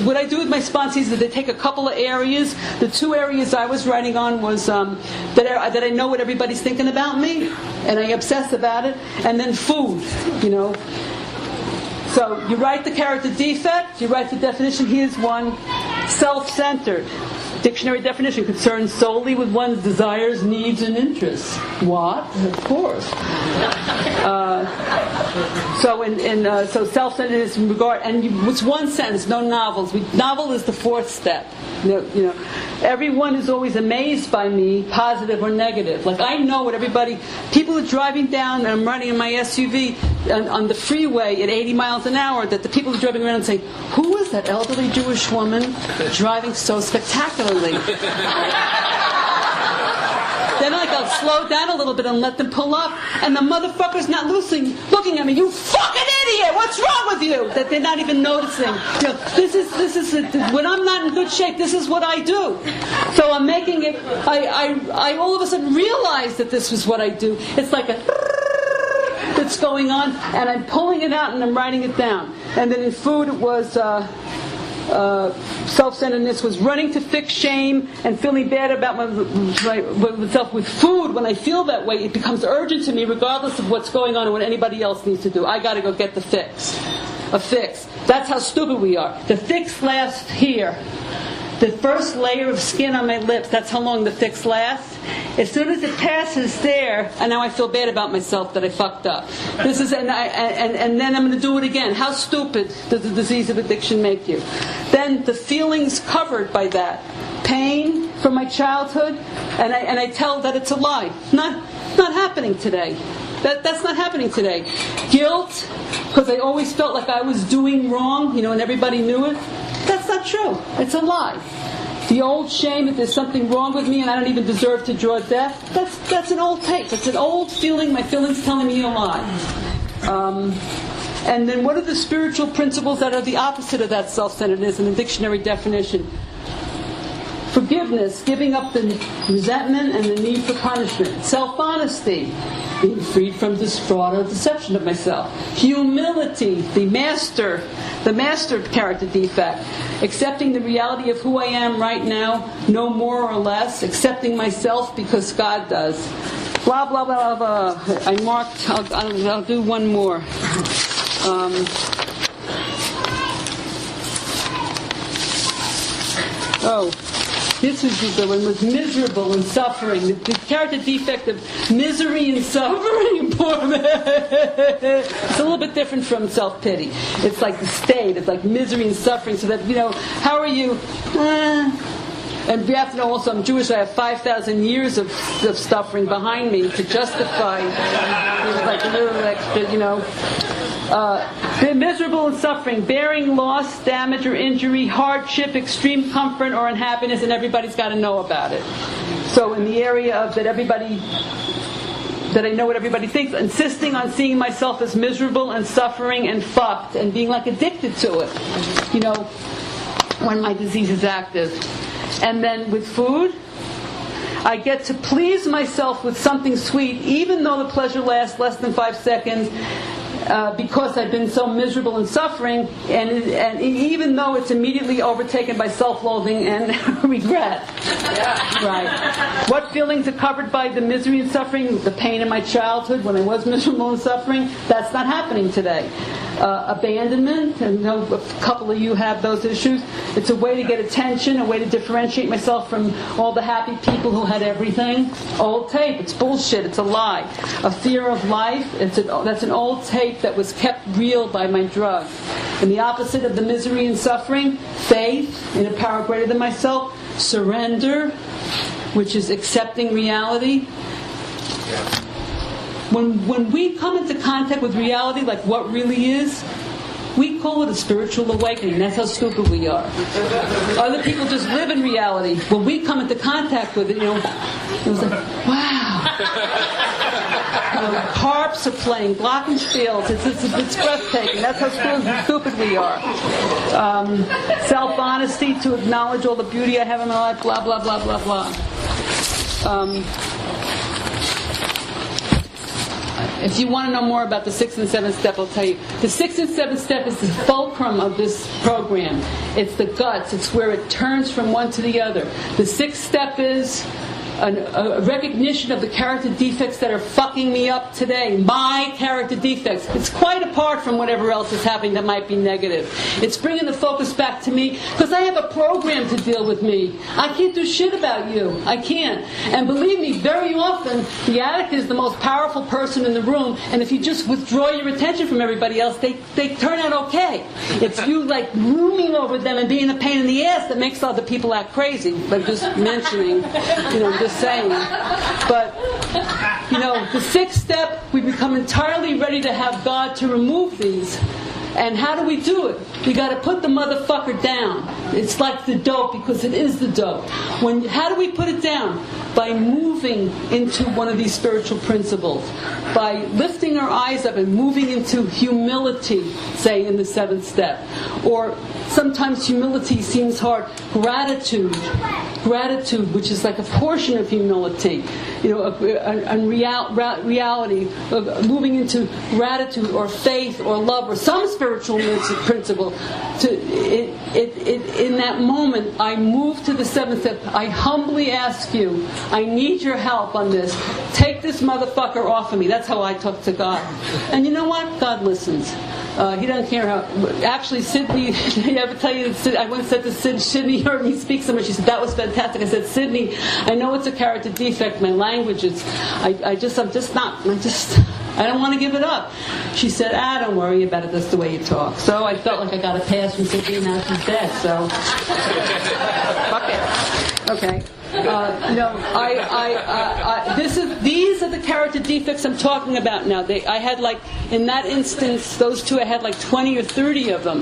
what I do with my sponsees is they take a couple of areas. The 2 areas I was writing on was that I know what everybody's thinking about me, and I obsess about it, and then food, So you write the character defect, you write the definition. Here's one: self-centered. Dictionary definition: concerned solely with one's desires, needs, and interests. What? Of course. So self-centeredness in regard, and it's one sentence, no novels. Novel is the 4th step. Everyone is always amazed by me, positive or negative. Like I know what people are driving down, and I'm riding in my SUV on the freeway at 80 miles an hour, that the people are driving around and say, who is that elderly Jewish woman driving so spectacularly? Then I'll slow down a little bit and let them pull up, and the motherfucker's not looking at me. You fucking idiot! What's wrong with you? That they're not even noticing. This is when I'm not in good shape. This is what I do. So I'm making it. I all of a sudden realized that this was what I do. It's like a that's going on, and I'm pulling it out and I'm writing it down. And then in food it was. self-centeredness was running to fix shame and feeling bad about myself with food. When I feel that way, it becomes urgent to me regardless of what's going on or what anybody else needs to do. I got to go get the fix. A fix. That's how stupid we are. The fix lasts here. The first layer of skin on my lips, that's how long the fix lasts. As soon as it passes there, and now I feel bad about myself that I fucked up. This is, and then I'm going to do it again. How stupid does the disease of addiction make you? Then the feelings covered by that, pain from my childhood, and I tell that it's a lie. Not happening today. That's not happening today. Guilt, because I always felt like I was doing wrong, and everybody knew it. That's not true. It's a lie. The old shame that there's something wrong with me and I don't even deserve to draw death, that's an old tape. That's an old feeling. My feeling's telling me a lie. And then what are the spiritual principles that are the opposite of that self-centeredness in the dictionary definition? Forgiveness, giving up the resentment and the need for punishment. Self-honesty, being freed from this fraud or deception of myself. Humility, the master character defect. Accepting the reality of who I am right now, no more or less. Accepting myself because God does. Blah, blah, blah, blah, blah. I marked, I'll do one more. This was the good one, was miserable and suffering. The character defect of misery and suffering. Poor man. It's a little bit different from self-pity. It's like the state. It's like misery and suffering. So that, how are you? And you have to know also, I'm Jewish. I have 5,000 years of suffering behind me to justify. Like a little extra, Been miserable and suffering, bearing loss, damage or injury, hardship, extreme comfort or unhappiness, and everybody's got to know about it. So in the area of that I know what everybody thinks, insisting on seeing myself as miserable and suffering and fucked and being like addicted to it, when my disease is active. And then with food, I get to please myself with something sweet, even though the pleasure lasts less than 5 seconds, because I've been so miserable and suffering, and even though it's immediately overtaken by self-loathing and regret. Yeah. Right. What feelings are covered by the misery and suffering? The pain in my childhood when I was miserable and suffering. That's not happening today. Abandonment, and a couple of you have those issues. It's a way to get attention, a way to differentiate myself from all the happy people who had everything. Old tape, it's bullshit, it's a lie. A fear of life, that's an old tape that was kept real by my drug. And the opposite of the misery and suffering, faith in a power greater than myself, surrender, which is accepting reality. When we come into contact with reality, like what really is, we call it a spiritual awakening. That's how stupid we are. Other people just live in reality. When we come into contact with it, it was like, wow. Harps are playing, glockenspiels. It's breathtaking. That's how stupid we are. Self-honesty, to acknowledge all the beauty I have in my life, blah, blah, blah, blah, blah. If you want to know more about the 6th and 7th step, I'll tell you. The 6th and 7th step is the fulcrum of this program. It's the guts. It's where it turns from one to the other. The 6th step is a recognition of the character defects that are fucking me up today. My character defects. It's quite apart from whatever else is happening that might be negative. It's bringing the focus back to me because I have a program to deal with me. I can't do shit about you. I can't. And believe me, very often, the addict is the most powerful person in the room, and if you just withdraw your attention from everybody else, they turn out okay. It's you like looming over them and being a pain in the ass that makes other people act crazy. But just mentioning, just saying. But, the 6th step, we become entirely ready to have God to remove these. And how do we do it? We got to put the motherfucker down. It's like the dope, because it is the dope. How do we put it down? By moving into one of these spiritual principles. By lifting our eyes up and moving into humility, say in the 7th step. Or sometimes humility seems hard. Gratitude, which is like a portion of humility. And reality, moving into gratitude or faith or love or some spiritual principle. In that moment, I move to the 7th step. I humbly ask you, I need your help on this. Take this motherfucker off of me. That's how I talk to God. And you know what? God listens. He doesn't care how. Actually, Sydney, did I ever tell you that I once said to Sydney, heard me speak so much. She said, that was fantastic. I said, Sydney, I know it's a character defect. My language is, I don't want to give it up. She said, don't worry about it. That's the way you talk. So I felt like I got a pass from Sydney, and now she's dead. So, fuck it. Okay. These are the character defects I'm talking about now. I had in that instance, those two, I had 20 or 30 of them,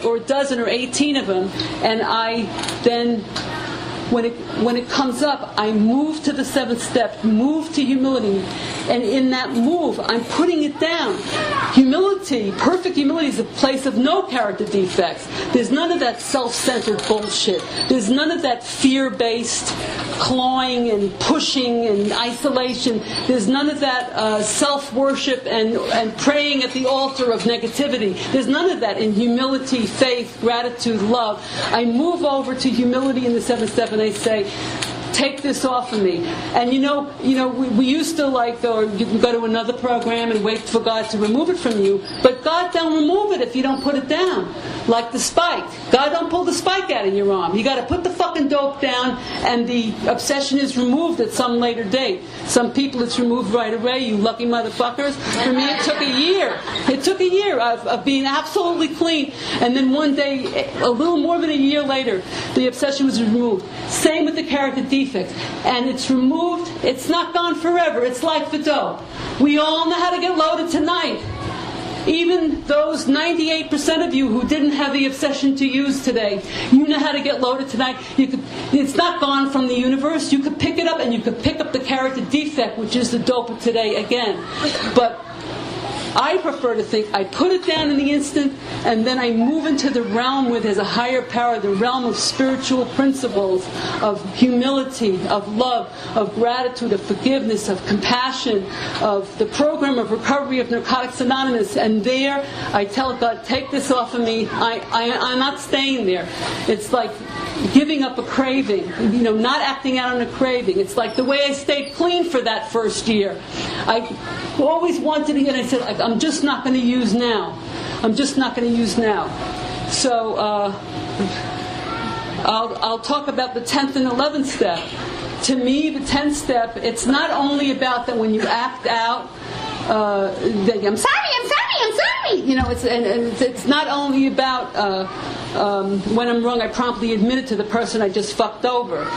or a dozen or 18 of them, and I then, when it comes up, I move to the 7th step, move to humility, and in that move, I'm putting it down. Humility, perfect humility, is a place of no character defects. There's none of that self-centered bullshit. There's none of that fear-based clawing and pushing and isolation. There's none of that self-worship and praying at the altar of negativity. There's none of that in humility, faith, gratitude, love. I move over to humility in the 7th step, and I say, take this off of me. And we used to you can go to another program and wait for God to remove it from you, but God don't remove it if you don't put it down. Like the spike. God don't pull the spike out of your arm. You got to put the fucking dope down, and the obsession is removed at some later date. Some people it's removed right away, you lucky motherfuckers. For me it took a year. It took a year of being absolutely clean, and then one day, a little more than a year later, the obsession was removed. Same with the character defects. And it's removed, it's not gone forever. It's like the dope. We all know how to get loaded tonight. Even those 98% of you who didn't have the obsession to use today, you know how to get loaded tonight. It's not gone from the universe. You could pick it up, and you could pick up the character defect, which is the dope of today again. But I prefer to think I put it down in the instant, and then I move into the realm where there's a higher power, the realm of spiritual principles, of humility, of love, of gratitude, of forgiveness, of compassion, of the program of recovery of Narcotics Anonymous. And there, I tell God, take this off of me. I'm not staying there. It's like giving up a craving, not acting out on a craving. It's like the way I stayed clean for that first year. I always wanted to, and I said, I'm just not going to use now. I'm just not going to use now. So I'll talk about the 10th and 11th step. To me, the 10th step, it's not only about that when you act out, that I'm sorry. It's not only about when I'm wrong, I promptly admit it to the person I just fucked over.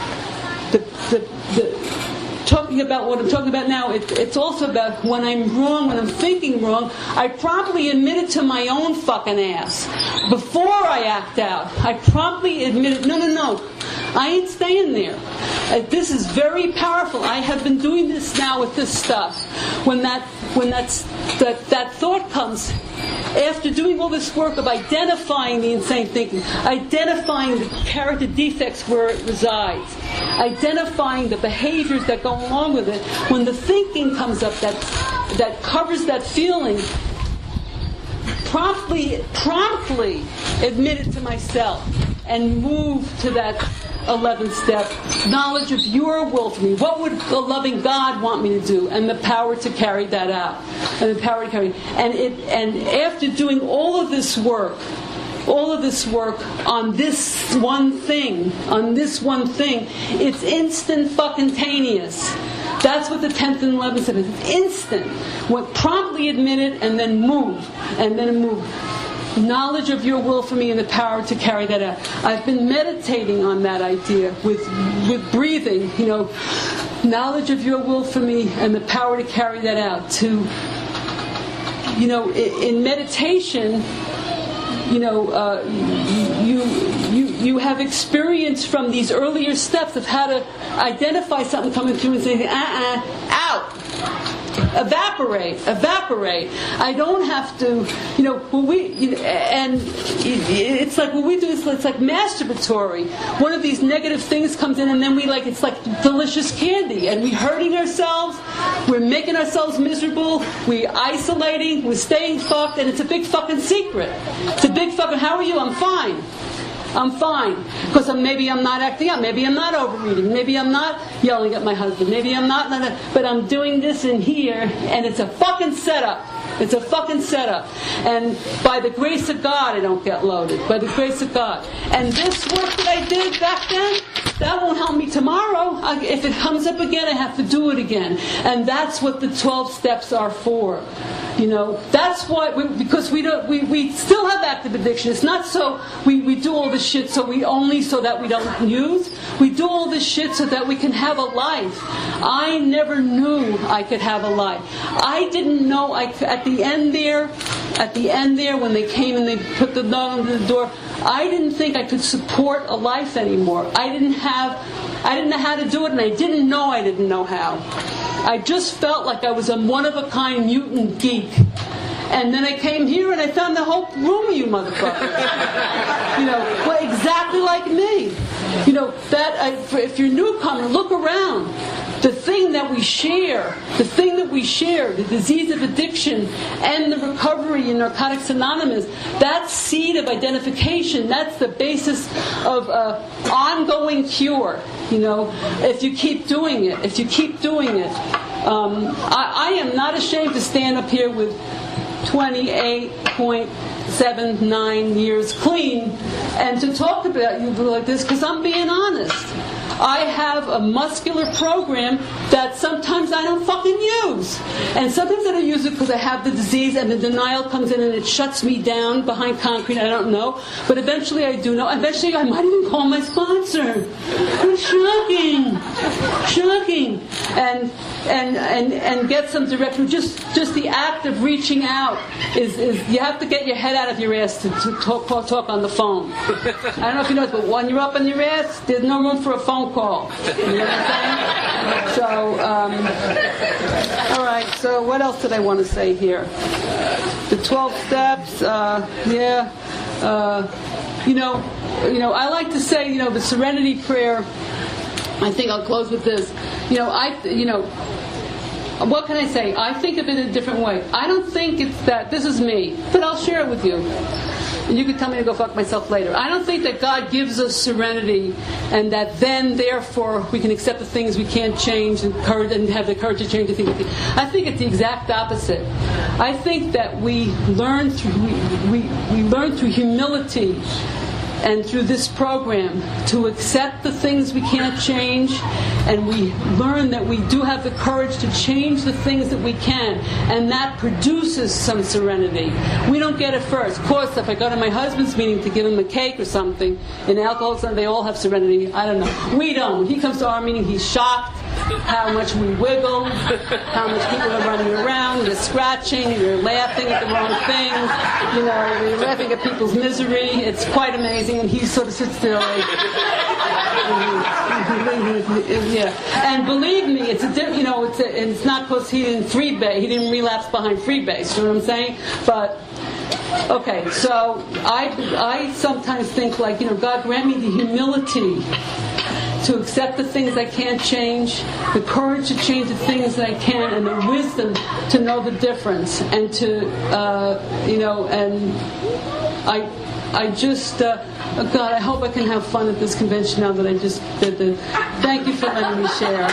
Talking about what I'm talking about now, it's also about when I'm wrong, when I'm thinking wrong, I promptly admit it to my own fucking ass. Before I act out, I promptly admit it, no, I ain't staying there. This is very powerful. I have been doing this now with this stuff. When that thought comes, after doing all this work of identifying the insane thinking, identifying the character defects where it resides, identifying the behaviors that go along with it, when the thinking comes up that covers that feeling, promptly admit it to myself and move to that 11th step, knowledge of your will for me. What would a loving God want me to do? And the power to carry that out. And after doing all of this work on this one thing, it's instant fucking taneous. That's what the 10th and 11th step is. It's instant. What promptly admit it and then move. Knowledge of your will for me and the power to carry that out. I've been meditating on that idea with breathing, knowledge of your will for me and the power to carry that out. In meditation, you have experience from these earlier steps of how to identify something coming through and say, out. Evaporate. I don't have to, and it's like when we do this, it's like masturbatory. One of these negative things comes in, and then it's like delicious candy, and we're hurting ourselves, we're making ourselves miserable, we're isolating, we're staying fucked, and it's a big fucking secret. It's a big fucking, how are you? I'm fine. Because maybe I'm not acting up, maybe I'm not overeating, maybe I'm not yelling at my husband, maybe I'm not, but I'm doing this in here, and it's a fucking setup. It's a fucking setup. And by the grace of God, I don't get loaded. By the grace of God. And this work that I did back then, that won't help me tomorrow. If it comes up again, I have to do it again. And that's what the 12 steps are for. That's why, because we still have active addiction. It's not so we do all this shit so that we don't use. We do all this shit so that we can have a life. I never knew I could have a life. I didn't know at the end there when they came and they put the note on the door, I didn't think I could support a life anymore. I didn't know how to do it, and I didn't know how. I just felt like I was a one-of-a-kind mutant geek. And then I came here and I found the whole room of you motherfuckers. Exactly like me. If you're a newcomer, look around. The thing that we share, the disease of addiction and the recovery in Narcotics Anonymous, that seed of identification, that's the basis of ongoing cure. If you keep doing it. I am not ashamed to stand up here with 28.79 years clean and to talk about you like this, because I'm being honest. I have a muscular program that sometimes I don't fucking use. And sometimes I don't use it because I have the disease and the denial comes in and it shuts me down behind concrete. I don't know. But eventually I do know. Eventually I might even call my sponsor. It's shocking. And get some direction. Just the act of reaching out is you have to get your head out of your ass to talk on the phone. I don't know if you know this, but when you're up on your ass, there's no room for a phone call. You know what I'm saying? So, all right. So, what else did I want to say here? The 12 steps. I like to say, the Serenity Prayer. I think I'll close with this. What can I say? I think of it in a different way. I don't think it's that. This is me, but I'll share it with you. And you can tell me to go fuck myself later. I don't think that God gives us serenity and that then, therefore, we can accept the things we can't change and have the courage to change the things. I think it's the exact opposite. I think that we learn through humility and through this program to accept the things we can't change, and we learn that we do have the courage to change the things that we can, and that produces some serenity. We don't get it first. Of course, if I go to my husband's meeting to give him a cake or something, in Alcoholics, they all have serenity. I don't know. We don't. When he comes to our meeting, he's shocked how much we wiggle, how much people are running around, you're scratching, you're laughing at the wrong things, you're laughing at people's misery. It's quite amazing, and he sort of sits there like, yeah. And believe me, it's it's not because he didn't relapse behind freebase. You know what I'm saying? But okay, so I sometimes think God grant me the humility to accept the things I can't change, the courage to change the things that I can, and the wisdom to know the difference, and to, and I just, God, I hope I can have fun at this convention now that I just did this. Thank you for letting me share.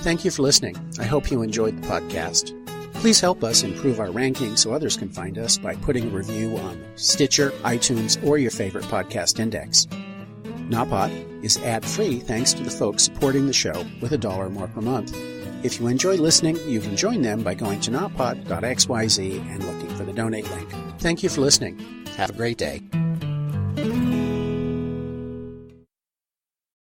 Thank you for listening. I hope you enjoyed the podcast. Please help us improve our ranking so others can find us by putting a review on Stitcher, iTunes, or your favorite podcast index. Napot is ad-free thanks to the folks supporting the show with $1 more per month. If you enjoy listening, you can join them by going to napot.xyz and looking for the donate link. Thank you for listening. Have a great day.